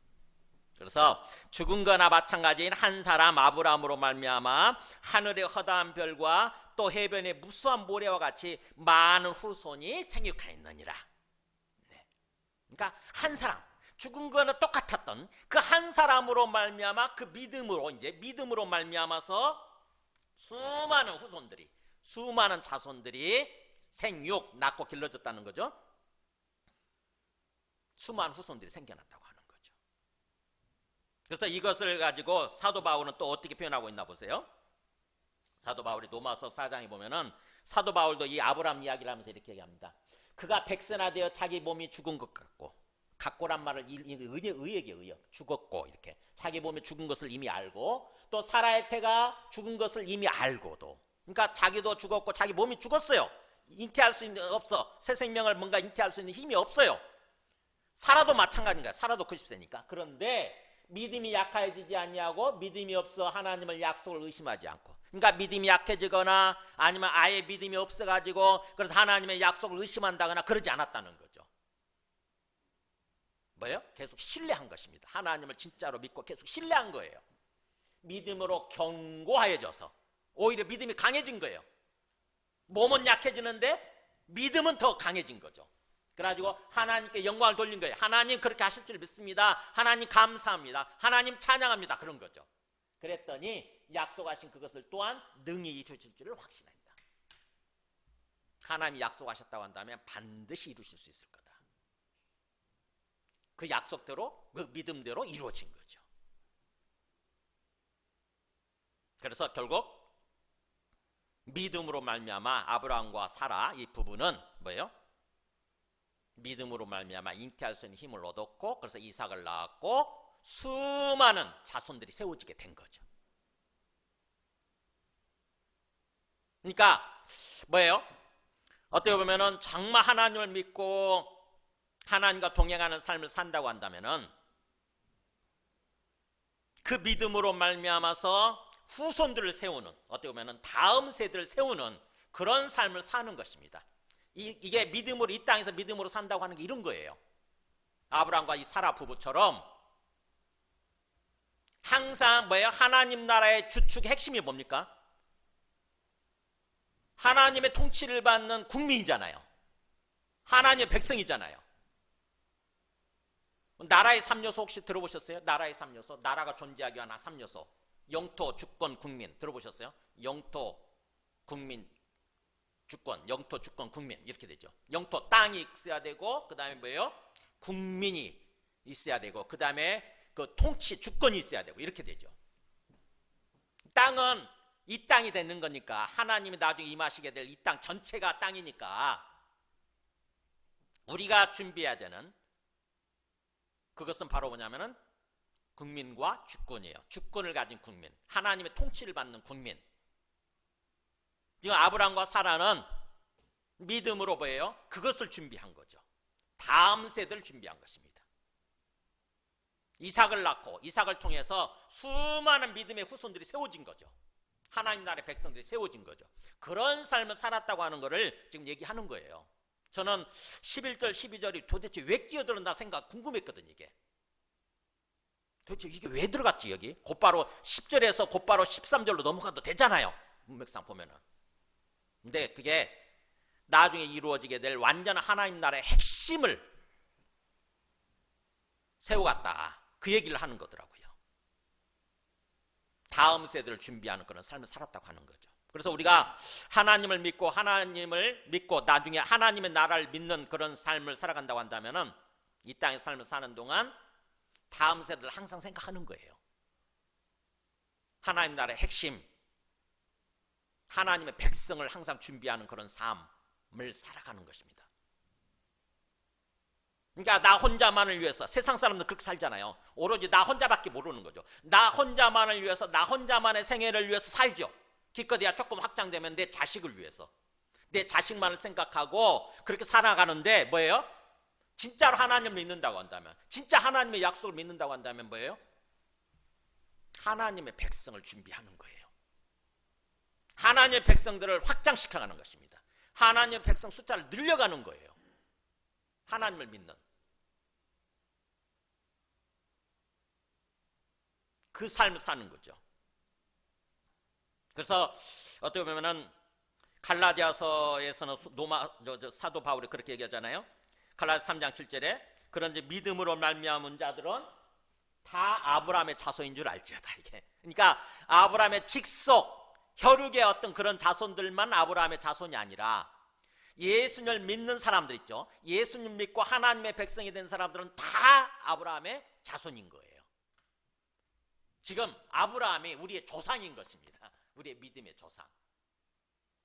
그래서 죽은 거나 마찬가지인 한 사람 아브라함으로 말미암아 하늘의 허다한 별과 또 해변의 무수한 모래와 같이 많은 후손이 생육하였느니라. 네. 그러니까 한 사람, 죽은 거는 똑같았던 그 한 사람으로 말미암아, 그 믿음으로 말미암아서 수많은 후손들이, 수많은 자손들이 생육, 낳고 길러졌다는 거죠. 수많은 후손들이 생겨났다고 하는 거죠. 그래서 이것을 가지고 사도 바울은 또 어떻게 표현하고 있나 보세요. 사도 바울이 로마서 4장에 보면은 사도 바울도 이 아브라함 이야기를 하면서 이렇게 얘기합니다. 그가 백세나되어 자기 몸이 죽은 것 같고, 같고란 말을 의역이에요. 죽었고, 이렇게 자기 몸이 죽은 것을 이미 알고, 또 사라의 태가 죽은 것을 이미 알고도, 그러니까 자기도 죽었고 자기 몸이 죽었어요. 잉태할 수 있는 없어. 새 생명을 뭔가 잉태할 수 있는 힘이 없어요. 사라도 마찬가지인 거야. 사라도 90세니까. 그런데 믿음이 약해지지 아니하고 믿음이 없어 하나님을 약속을 의심하지 않고, 그러니까 믿음이 약해지거나 아니면 아예 믿음이 없어가지고 그래서 하나님의 약속을 의심한다거나 그러지 않았다는 거죠. 뭐예요? 계속 신뢰한 것입니다. 하나님을 진짜로 믿고 계속 신뢰한 거예요. 믿음으로 견고하여져서 오히려 믿음이 강해진 거예요. 몸은 약해지는데 믿음은 더 강해진 거죠. 그래가지고 하나님께 영광을 돌린 거예요. 하나님 그렇게 하실 줄 믿습니다. 하나님 감사합니다. 하나님 찬양합니다. 그런 거죠. 그랬더니 약속하신 그것을 또한 능히 이루실 줄을 확신한다. 하나님이 약속하셨다고 한다면 반드시 이루실 수 있을 거다. 그 약속대로, 그 믿음대로 이루어진 거죠. 그래서 결국 믿음으로 말미암아 아브라함과 사라 이 부부는 뭐예요? 믿음으로 말미암아 잉태할 수 있는 힘을 얻었고, 그래서 이삭을 낳았고 수많은 자손들이 세워지게 된 거죠. 그러니까 뭐예요? 어떻게 보면은 정말 하나님을 믿고 하나님과 동행하는 삶을 산다고 한다면은 그 믿음으로 말미암아서 후손들을 세우는, 어떻게 보면은 다음 세대를 세우는 그런 삶을 사는 것입니다. 이게 믿음으로, 이 땅에서 믿음으로 산다고 하는 게 이런 거예요. 아브라함과 이 사라 부부처럼 항상 뭐예요? 하나님 나라의 주축의 핵심이 뭡니까? 하나님의 통치를 받는 국민이잖아요. 하나님의 백성이잖아요. 나라의 3요소 혹시 들어보셨어요? 나라의 3요소. 나라가 존재하기 위한 3요소. 영토, 주권, 국민. 들어보셨어요? 영토, 국민, 주권. 영토, 주권, 국민. 이렇게 되죠. 영토, 땅이 있어야 되고, 그 다음에 뭐예요? 국민이 있어야 되고, 그 다음에 그 통치, 주권이 있어야 되고, 이렇게 되죠. 땅은 이 땅이 되는 거니까, 하나님이 나중에 임하시게 될 이 땅 전체가 땅이니까 우리가 준비해야 되는 그것은 바로 뭐냐면은 국민과 주권이에요. 주권을 가진 국민, 하나님의 통치를 받는 국민. 지금 아브라함과 사라는 믿음으로 뭐예요? 그것을 준비한 거죠. 다음 세대를 준비한 것입니다. 이삭을 낳고 이삭을 통해서 수많은 믿음의 후손들이 세워진 거죠. 하나님 나라의 백성들이 세워진 거죠. 그런 삶을 살았다고 하는 것을 지금 얘기하는 거예요. 저는 11절 12절이 도대체 왜 끼어들었나 생각 궁금했거든요. 이게 도대체 이게 왜 들어갔지 여기? 곧바로 10절에서 곧바로 13절로 넘어가도 되잖아요. 문맥상 보면은. 근데 그게 나중에 이루어지게 될 완전한 하나님 나라의 핵심을 세워갔다. 그 얘기를 하는 거더라고요. 다음 세대를 준비하는 그런 삶을 살았다고 하는 거죠. 그래서 우리가 하나님을 믿고 나중에 하나님의 나라를 믿는 그런 삶을 살아간다고 한다면은 이 땅의 삶을 사는 동안 다음 세대를 항상 생각하는 거예요. 하나님 나라의 핵심, 하나님의 백성을 항상 준비하는 그런 삶을 살아가는 것입니다. 그러니까 나 혼자만을 위해서, 세상 사람들 그렇게 살잖아요. 오로지 나 혼자밖에 모르는 거죠. 나 혼자만을 위해서, 나 혼자만의 생애를 위해서 살죠. 기껏해야 조금 확장되면 내 자식을 위해서, 내 자식만을 생각하고 그렇게 살아가는데 뭐예요? 진짜로 하나님을 믿는다고 한다면, 진짜 하나님의 약속을 믿는다고 한다면 뭐예요? 하나님의 백성을 준비하는 거예요. 하나님의 백성들을 확장시켜가는 것입니다. 하나님의 백성 숫자를 늘려가는 거예요. 하나님을 믿는 그 삶을 사는 거죠. 그래서 어떻게 보면은 갈라디아서에서는 사도 바울이 그렇게 얘기하잖아요. 갈라디아서 3장 7절에 그런지 믿음으로 말미암은 자들은 다 아브라함의 자손인 줄 알지어다. 이게 그러니까 아브라함의 직속 혈육의 어떤 그런 자손들만 아브라함의 자손이 아니라 예수님을 믿는 사람들 있죠. 예수님 믿고 하나님의 백성이 된 사람들은 다 아브라함의 자손인 거예요. 지금 아브라함이 우리의 조상인 것입니다. 우리의 믿음의 조상.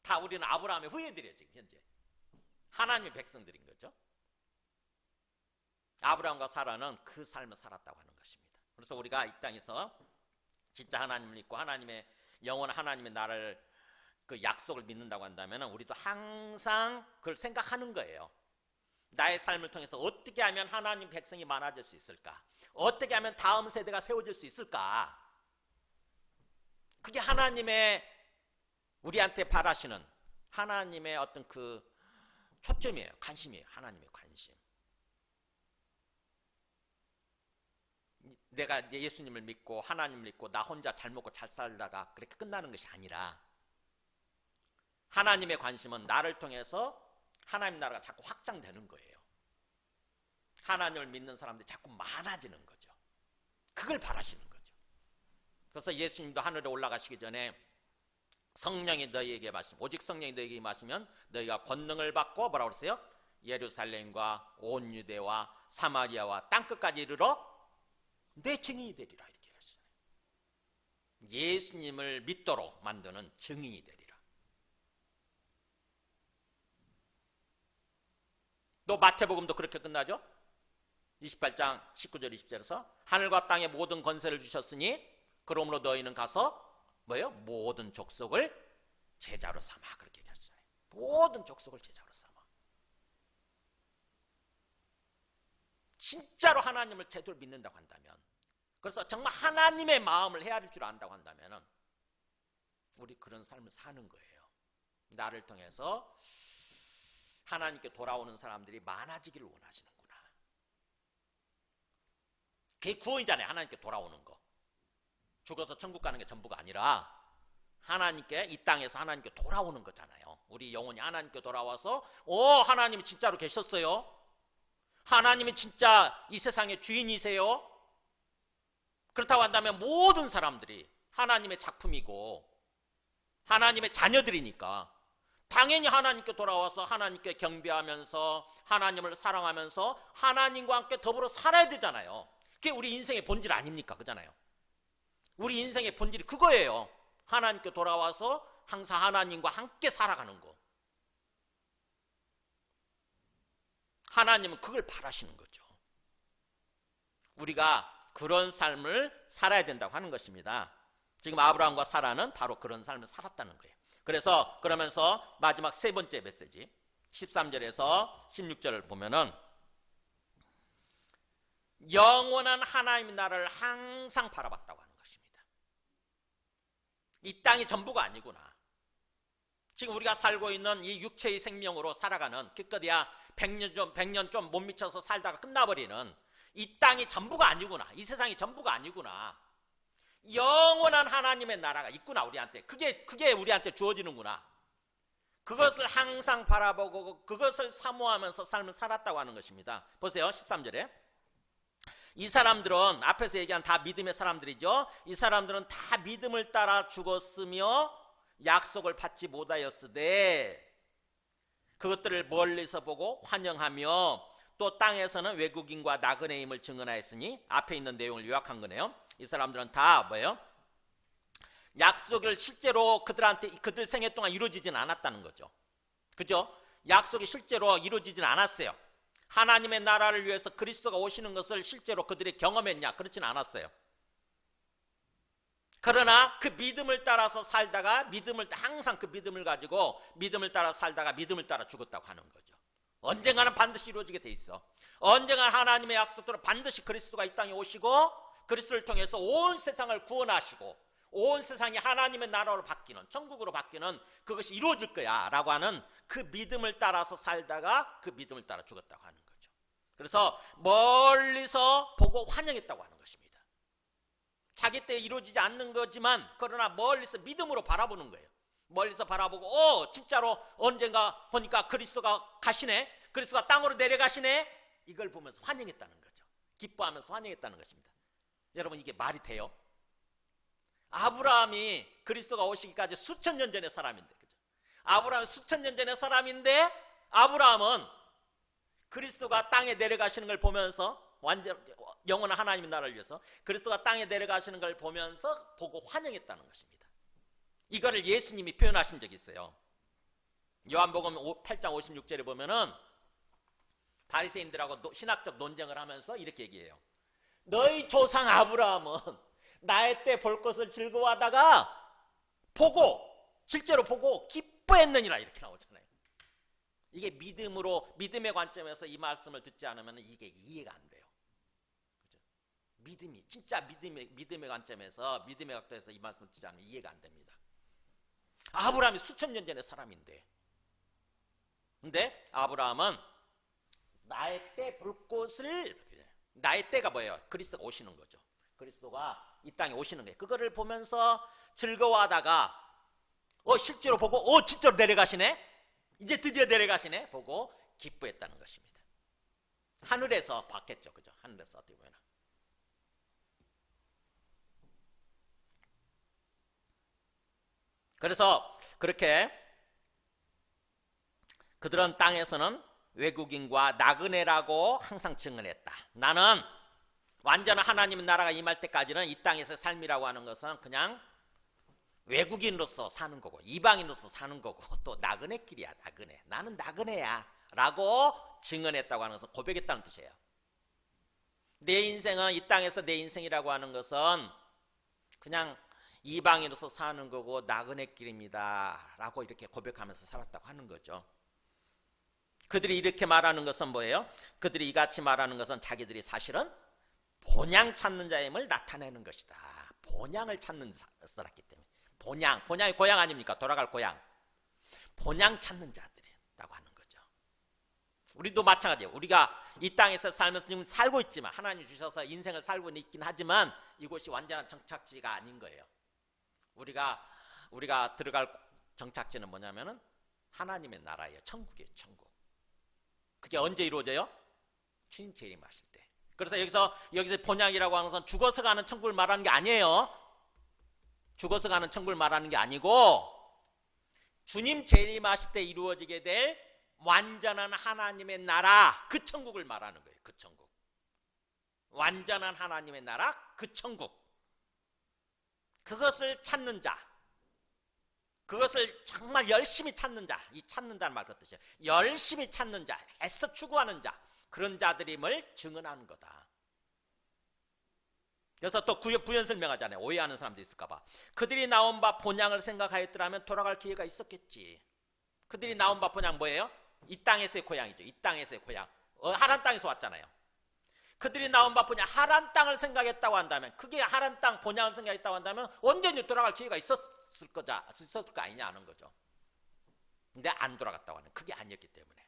다 우리는 아브라함의 후예들이에요. 지금 현재 하나님의 백성들인 거죠. 아브라함과 사라는 그 삶을 살았다고 하는 것입니다. 그래서 우리가 이 땅에서 진짜 하나님을 믿고 하나님의 영원한 하나님의 나라를 그 약속을 믿는다고 한다면 우리도 항상 그걸 생각하는 거예요. 나의 삶을 통해서 어떻게 하면 하나님 백성이 많아질 수 있을까? 어떻게 하면 다음 세대가 세워질 수 있을까? 그게 하나님의 우리한테 바라시는 하나님의 어떤 그 초점이에요. 관심이에요. 하나님의 관심. 내가 예수님을 믿고 하나님을 믿고 나 혼자 잘 먹고 잘 살다가 그렇게 끝나는 것이 아니라 하나님의 관심은 나를 통해서 하나님 나라가 자꾸 확장되는 거예요. 하나님을 믿는 사람들이 자꾸 많아지는 거죠. 그걸 바라시는 거죠. 그래서 예수님도 하늘에 올라가시기 전에 성령이 너희에게 마시면 오직 성령이 너희에게 마시면 너희가 권능을 받고 뭐라고 그랬어요? 예루살렘과 온 유대와 사마리아와 땅끝까지 이르러 내 증인이 되리라 이렇게 하시잖아요. 예수님을 믿도록 만드는 증인이 되리라. 또 마태복음도 그렇게 끝나죠. 28장 19절 20절에서 하늘과 땅의 모든 권세를 주셨으니 그러므로 너희는 가서 뭐예요? 모든 족속을 제자로 삼아 그렇게 얘기하잖아요. 모든 족속을 제자로 삼아. 진짜로 하나님을 제대로 믿는다고 한다면, 그래서 정말 하나님의 마음을 헤아릴 줄 안다고 한다면 우리 그런 삶을 사는 거예요. 나를 통해서 하나님께 돌아오는 사람들이 많아지기를 원하시는구나. 그게 구원이잖아요. 하나님께 돌아오는 거. 죽어서 천국 가는 게 전부가 아니라 하나님께 이 땅에서 하나님께 돌아오는 거잖아요. 우리 영혼이 하나님께 돌아와서 하나님이 진짜로 계셨어요. 하나님이 진짜 이 세상의 주인이세요. 그렇다고 한다면 모든 사람들이 하나님의 작품이고 하나님의 자녀들이니까 당연히 하나님께 돌아와서 하나님께 경배하면서 하나님을 사랑하면서 하나님과 함께 더불어 살아야 되잖아요. 그게 우리 인생의 본질 아닙니까? 그잖아요. 우리 인생의 본질이 그거예요. 하나님께 돌아와서 항상 하나님과 함께 살아가는 거. 하나님은 그걸 바라시는 거죠. 우리가 그런 삶을 살아야 된다고 하는 것입니다. 지금 아브라함과 사라는 바로 그런 삶을 살았다는 거예요. 그래서 그러면서 마지막 세 번째 메시지 13절에서 16절을 보면은 영원한 하나님의 나라를 항상 바라봤다고 하는 것입니다. 이 땅이 전부가 아니구나. 지금 우리가 살고 있는 이 육체의 생명으로 살아가는 기껏해야 100년 좀 못 미쳐서 살다가 끝나버리는 이 땅이 전부가 아니구나. 이 세상이 전부가 아니구나. 영원한 하나님의 나라가 있구나 우리한테. 그게 우리한테 주어지는구나. 그것을 항상 바라보고 그것을 사모하면서 삶을 살았다고 하는 것입니다. 보세요. 13절에 이 사람들은 앞에서 얘기한 다 믿음의 사람들이죠. 이 사람들은 다 믿음을 따라 죽었으며 약속을 받지 못하였으되 그것들을 멀리서 보고 환영하며 또 땅에서는 외국인과 나그네의 힘을 증언하였으니 앞에 있는 내용을 요약한 거네요. 이 사람들은 다 뭐예요? 약속을 실제로 그들 생애 동안 이루어지지는 않았다는 거죠. 그죠? 약속이 실제로 이루어지지는 않았어요. 하나님의 나라를 위해서 그리스도가 오시는 것을 실제로 그들이 경험했냐? 그렇지는 않았어요. 그러나 그 믿음을 따라서 살다가 항상 그 믿음을 가지고 믿음을 따라 살다가 믿음을 따라 죽었다고 하는 거죠. 언젠가는 반드시 이루어지게 돼 있어. 언젠가 하나님의 약속대로 반드시 그리스도가 이 땅에 오시고 그리스도를 통해서 온 세상을 구원하시고 온 세상이 하나님의 나라로 바뀌는 천국으로 바뀌는 그것이 이루어질 거야 라고 하는 그 믿음을 따라서 살다가 그 믿음을 따라 죽었다고 하는 거죠. 그래서 멀리서 보고 환영했다고 하는 것입니다. 자기 때에 이루어지지 않는 거지만 그러나 멀리서 믿음으로 바라보는 거예요. 멀리서 바라보고 진짜로 언젠가 보니까 그리스도가 가시네, 그리스도가 땅으로 내려가시네, 이걸 보면서 환영했다는 거죠. 기뻐하면서 환영했다는 것입니다. 여러분 이게 말이 돼요? 아브라함이 그리스도가 오시기까지 수천 년 전의 사람인데, 그죠? 아브라함이 수천 년 전의 사람인데 아브라함은 그리스도가 땅에 내려가시는 걸 보면서 완전 영원한 하나님의 나라를 위해서 그리스도가 땅에 내려가시는 걸 보면서 보고 환영했다는 것입니다. 이거를 예수님이 표현하신 적이 있어요. 요한복음 8장 56절에 보면은 바리새인들하고 신학적 논쟁을 하면서 이렇게 얘기해요. 너희 조상 아브라함은 나의 때 볼 것을 즐거워하다가 실제로 보고 기뻐했느니라, 이렇게 나오잖아요. 이게 믿음의 관점에서 이 말씀을 듣지 않으면 이게 이해가 안 돼요. 그죠? 믿음이 진짜 믿음의 관점에서, 믿음의 각도에서 이 말씀을 듣지 않으면 이해가 안 됩니다. 아브라함이 수천 년 전의 사람인데, 근데 아브라함은 나의 때 볼 것을, 나의 때가 뭐예요? 그리스도가 오시는 거죠. 그리스도가 이 땅에 오시는 거예요. 그거를 보면서 즐거워하다가 실제로 보고 진짜로 내려가시네? 이제 드디어 내려가시네? 보고 기뻐했다는 것입니다. 하늘에서 봤겠죠. 그죠? 하늘에서 어떻게 보면. 그래서 그렇게 그들은 땅에서는 외국인과 나그네라고 항상 증언했다. 나는 완전한 하나님의 나라가 임할 때까지는 이 땅에서의 삶이라고 하는 것은 그냥 외국인으로서 사는 거고, 이방인으로서 사는 거고, 또 나그네길이야. 나그네. 나는 나그네야 라고 증언했다고 하는 것은 고백했다는 뜻이에요. 내 인생은, 이 땅에서 내 인생이라고 하는 것은 그냥 이방인으로서 사는 거고 나그네길입니다 라고 이렇게 고백하면서 살았다고 하는 거죠. 그들이 이렇게 말하는 것은 뭐예요? 그들이 이같이 말하는 것은 자기들이 사실은 본향 찾는 자임을 나타내는 것이다. 본향을 찾는 자였기 때문에. 본향이 고향 아닙니까? 돌아갈 고향. 본향 찾는 자들이라고 하는 거죠. 우리도 마찬가지예요. 우리가 이 땅에서 살면서 지금 살고 있지만, 하나님 주셔서 인생을 살고 있긴 하지만 이곳이 완전한 정착지가 아닌 거예요. 우리가 들어갈 정착지는 뭐냐면은 하나님의 나라예요. 천국이에요. 천국. 그게 언제 이루어져요? 주님 재림하실 때. 그래서 여기서 본향이라고 하는 것은 죽어서 가는 천국을 말하는 게 아니에요. 죽어서 가는 천국을 말하는 게 아니고 주님 재림하실 때 이루어지게 될 완전한 하나님의 나라, 그 천국을 말하는 거예요. 그 천국. 완전한 하나님의 나라, 그 천국. 그것을 찾는 자, 그것을 정말 열심히 찾는 자, 이 찾는다는 말 그런 뜻이에요. 열심히 찾는 자, 애써 추구하는 자, 그런 자들임을 증언하는 거다. 그래서 또 부연 설명하잖아요. 오해하는 사람도 있을까봐. 그들이 나온 바 본향을 생각하였더라면 돌아갈 기회가 있었겠지. 그들이 나온 바 본향 뭐예요? 이 땅에서의 고향이죠. 이 땅에서의 고향. 하란 땅에서 왔잖아요. 그들이 나온 바 본향, 하란 땅을 생각했다고 한다면, 그게 하란 땅 본향을 생각했다고 한다면 언제든지 돌아갈 기회가 있었을 거 아니냐 하는 거죠. 근데 안 돌아갔다고 하는, 그게 아니었기 때문에.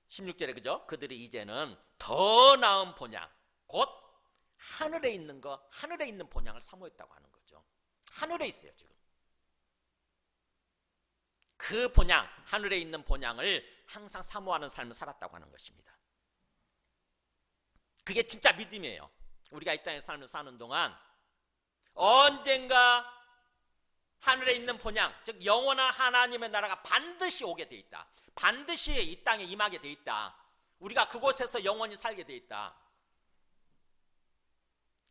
16절에 그죠? 그들이 이제는 더 나은 본향, 곧 하늘에 있는 하늘에 있는 본향을 사모했다고 하는 거죠. 하늘에 있어요, 지금. 그 본향, 하늘에 있는 본향을 항상 사모하는 삶을 살았다고 하는 것입니다. 그게 진짜 믿음이에요. 우리가 이 땅에 삶을 사는 동안 언젠가 하늘에 있는 본향, 즉 영원한 하나님의 나라가 반드시 오게 돼 있다. 반드시 이 땅에 임하게 돼 있다. 우리가 그곳에서 영원히 살게 돼 있다.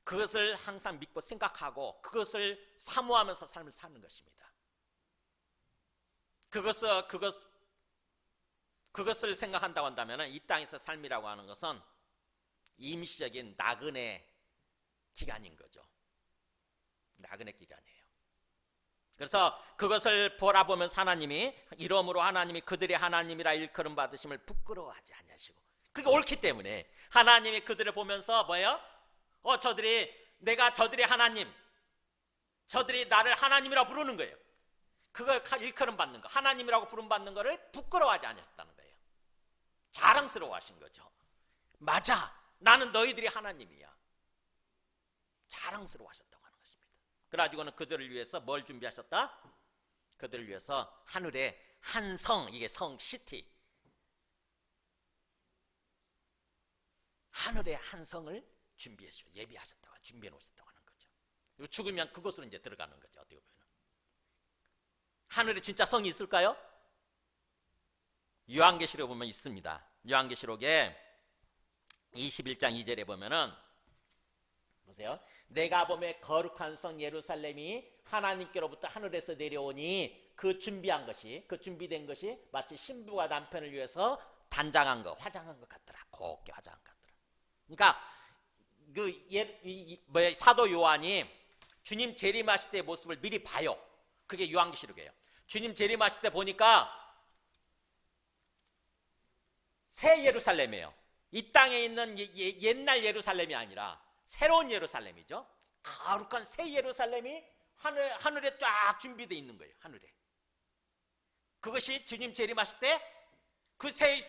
그것을 항상 믿고 생각하고 그것을 사모하면서 삶을 사는 것입니다. 그것을 생각한다고 한다면 이 땅에서 삶이라고 하는 것은 임시적인 나그네 기간인 거죠. 나그네 기간이에요. 그래서 그것을 보라보면서 하나님이, 이러므로 하나님이 그들의 하나님이라 일컬음 받으심을 부끄러워하지 아니하시고, 그게 옳기 때문에 하나님이 그들을 보면서 뭐예요? 저들이 하나님, 저들이 나를 하나님이라고 부르는 거예요. 그걸 일컬음 받는 거, 하나님이라고 부름 받는 거를 부끄러워하지 않으셨다는 거예요. 자랑스러워 하신 거죠. 맞아, 나는 너희들이 하나님이야. 자랑스러워 하셨다고 하는 것입니다. 그래가지고는 그들을 위해서 뭘 준비하셨다? 그들을 위해서 하늘에 한 성, 이게 성 시티, 하늘에 한 성을 예비하셨다고, 준비해 놓으셨다고 하는 거죠. 그리고 죽으면 그곳으로 이제 들어가는 거죠. 어떻게 보면 하늘에 진짜 성이 있을까요? 요한계시록 보면 있습니다. 요한계시록에 21장 2절에 보면은 보세요. 내가 보면 거룩한 성 예루살렘이 하나님께로부터 하늘에서 내려오니 그 준비한 것이, 그 준비된 것이 마치 신부가 남편을 위해서 단장한 거, 화장한 것 같더라. 곱게 화장한 것 같더라. 그러니까 사도 요한이 주님 재림하실 때의 모습을 미리 봐요. 그게 요한계시록이에요. 주님 재림하실 때 보니까 새 예루살렘이에요. 이 땅에 있는 옛날 예루살렘이 아니라 새로운 예루살렘이죠. 거룩한 새 예루살렘이 하늘에 쫙 준비되어 있는 거예요. 하늘에. 그것이 주님 재림하실 때 그 새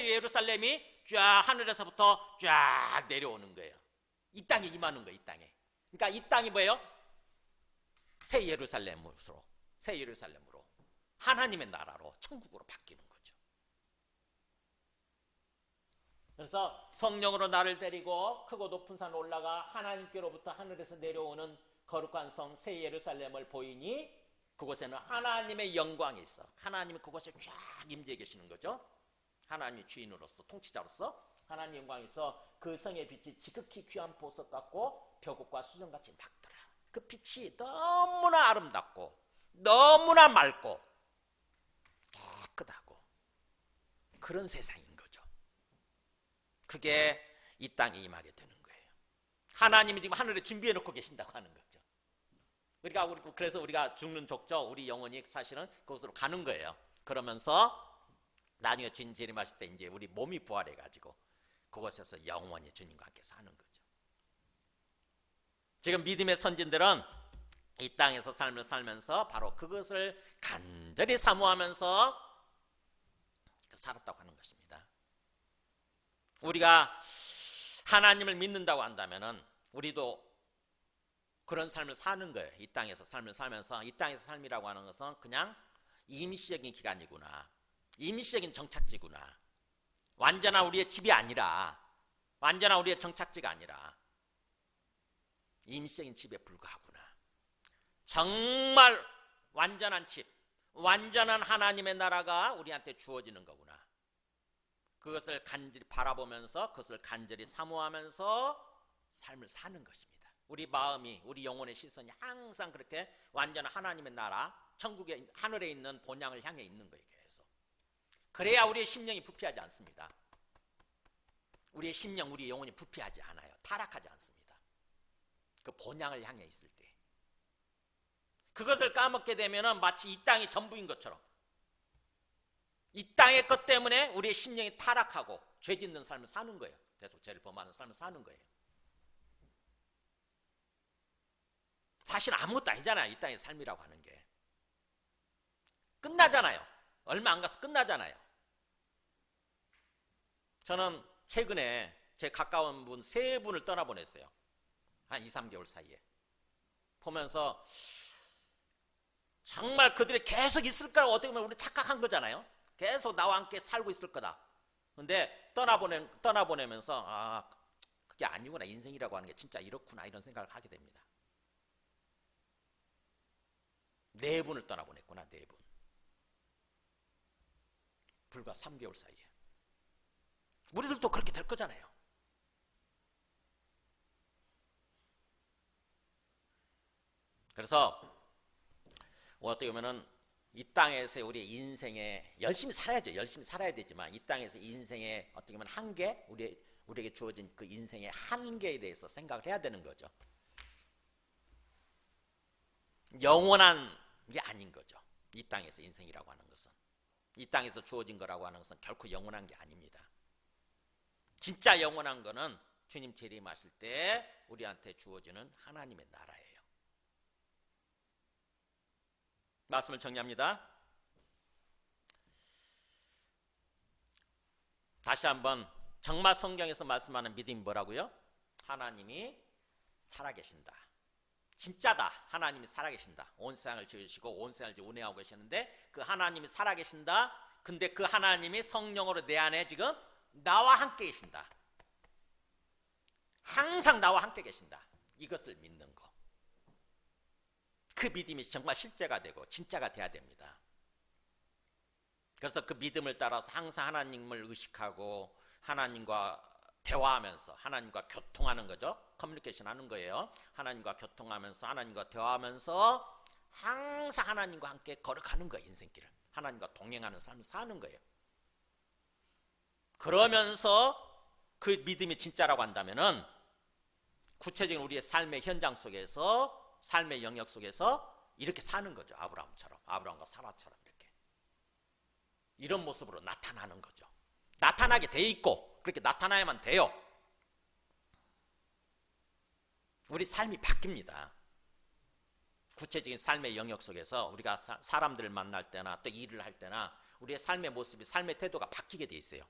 예루살렘이 쫙 하늘에서부터 쫙 내려오는 거예요. 이 땅에 임하는 거예요. 이 땅에. 그러니까 이 땅이 뭐예요? 새 예루살렘으로 하나님의 나라로, 천국으로 바뀌는 거죠. 그래서 성령으로 나를 데리고 크고 높은 산으로 올라가 하나님께로부터 하늘에서 내려오는 거룩한 성 새 예루살렘을 보이니 그곳에는 하나님의 영광이 있어. 하나님이 그곳에 쫙 임재해 계시는 거죠. 하나님의 주인으로서, 통치자로서 하나님의 영광이 있어. 그 성의 빛이 지극히 귀한 보석 같고 벼곡과 수정같이 맑더라. 그 빛이 너무나 아름답고 너무나 맑고 깨끗하고 그런 세상인 거죠. 그게 이 땅에 임하게 되는 거예요. 하나님이 지금 하늘에 준비해 놓고 계신다고 하는 거죠. 그래서 우리가 죽는 족적, 우리 영혼이 사실은 그곳으로 가는 거예요. 그러면서 나중에 주님 재림하실 때 이제 우리 몸이 부활해 가지고 그곳에서 영원히 주님과 함께 사는 거죠. 지금 믿음의 선진들은 이 땅에서 삶을 살면서 바로 그것을 간절히 사모하면서 살았다고 하는 것입니다. 우리가 하나님을 믿는다고 한다면은 우리도 그런 삶을 사는 거예요. 이 땅에서 삶을 살면서, 이 땅에서 삶이라고 하는 것은 그냥 임시적인 기간이구나, 임시적인 정착지구나, 완전한 우리의 집이 아니라, 완전한 우리의 정착지가 아니라 임시적인 집에 불과하구나. 정말 완전한 집, 완전한 하나님의 나라가 우리한테 주어지는 거구나. 그것을 간절히 바라보면서, 그것을 간절히 사모하면서 삶을 사는 것입니다. 우리 마음이, 우리 영혼의 시선이 항상 그렇게 완전한 하나님의 나라, 천국의 하늘에 있는 본향을 향해 있는 거예요. 계속. 그래야 우리의 심령이 부패하지 않습니다. 우리의 심령, 우리의 영혼이 부패하지 않아요. 타락하지 않습니다. 그 본향을 향해 있을 때. 그것을 까먹게 되면 마치 이 땅이 전부인 것처럼, 이 땅의 것 때문에 우리의 심령이 타락하고 죄 짓는 삶을 사는 거예요. 계속 죄를 범하는 삶을 사는 거예요. 사실 아무것도 아니잖아요. 이 땅의 삶이라고 하는 게. 끝나잖아요. 얼마 안 가서 끝나잖아요. 저는 최근에 제 가까운 분 3분을 떠나보냈어요. 한 2, 3개월 사이에. 보면서 정말 그들이 계속 있을 거라고 어떻게 보면 우리 착각한 거잖아요. 계속 나와 함께 살고 있을 거다. 근데 떠나보내면서 아, 그게 아니구나. 인생이라고 하는 게 진짜 이렇구나. 이런 생각을 하게 됩니다. 4분을 떠나보냈구나. 4분. 불과 3개월 사이에. 우리들도 그렇게 될 거잖아요. 그래서 어떻게 보면은 이 땅에서 우리의 인생에 열심히 살아야죠. 열심히 살아야 되지만 이 땅에서 인생의 어떻게 보면 한계, 우리에게 주어진 그 인생의 한계에 대해서 생각을 해야 되는 거죠. 영원한 게 아닌 거죠. 이 땅에서 인생이라고 하는 것은, 이 땅에서 주어진 거라고 하는 것은 결코 영원한 게 아닙니다. 진짜 영원한 거는 주님 재림하실 때 우리한테 주어지는 하나님의 나라예요. 말씀을 정리합니다. 다시 한번 정말 성경에서 말씀하는 믿음이 뭐라고요? 하나님이 살아계신다. 진짜다. 하나님이 살아계신다. 온 세상을 지으시고 온 세상을 운행하고 계시는데 그 하나님이 살아계신다. 근데 그 하나님이 성령으로 내 안에 지금 나와 함께 계신다. 항상 나와 함께 계신다. 이것을 믿는 거. 그 믿음이 정말 실제가 되고 진짜가 돼야 됩니다. 그래서 그 믿음을 따라서 항상 하나님을 의식하고 하나님과 대화하면서 하나님과 교통하는 거죠. 커뮤니케이션 하는 거예요. 하나님과 교통하면서 하나님과 대화하면서 항상 하나님과 함께 걸어가는 거예요. 인생길을 하나님과 동행하는 삶을 사는 거예요. 그러면서 그 믿음이 진짜라고 한다면은 구체적인 우리의 삶의 현장 속에서 삶의 영역 속에서 이렇게 사는 거죠. 아브라함처럼, 아브라함과 사라처럼 이렇게 이런 모습으로 나타나는 거죠. 나타나게 돼 있고 그렇게 나타나야만 돼요. 우리 삶이 바뀝니다. 구체적인 삶의 영역 속에서 우리가 사람들을 만날 때나 또 일을 할 때나 우리의 삶의 모습이, 삶의 태도가 바뀌게 돼 있어요.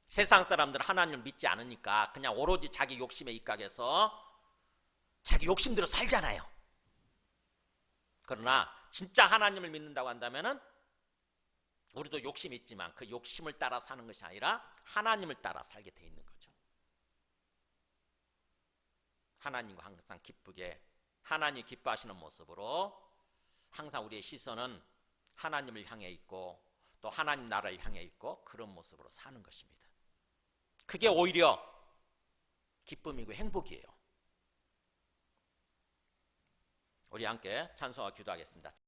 세상 사람들은 하나님을 믿지 않으니까 그냥 오로지 자기 욕심에 입각해서 자기 욕심대로 살잖아요. 그러나 진짜 하나님을 믿는다고 한다면은 우리도 욕심이 있지만 그 욕심을 따라 사는 것이 아니라 하나님을 따라 살게 돼 있는 거죠. 하나님과 항상 기쁘게, 하나님 기뻐하시는 모습으로 항상 우리의 시선은 하나님을 향해 있고 또 하나님 나라를 향해 있고 그런 모습으로 사는 것입니다. 그게 오히려 기쁨이고 행복이에요. 우리 함께 찬송하고 기도하겠습니다.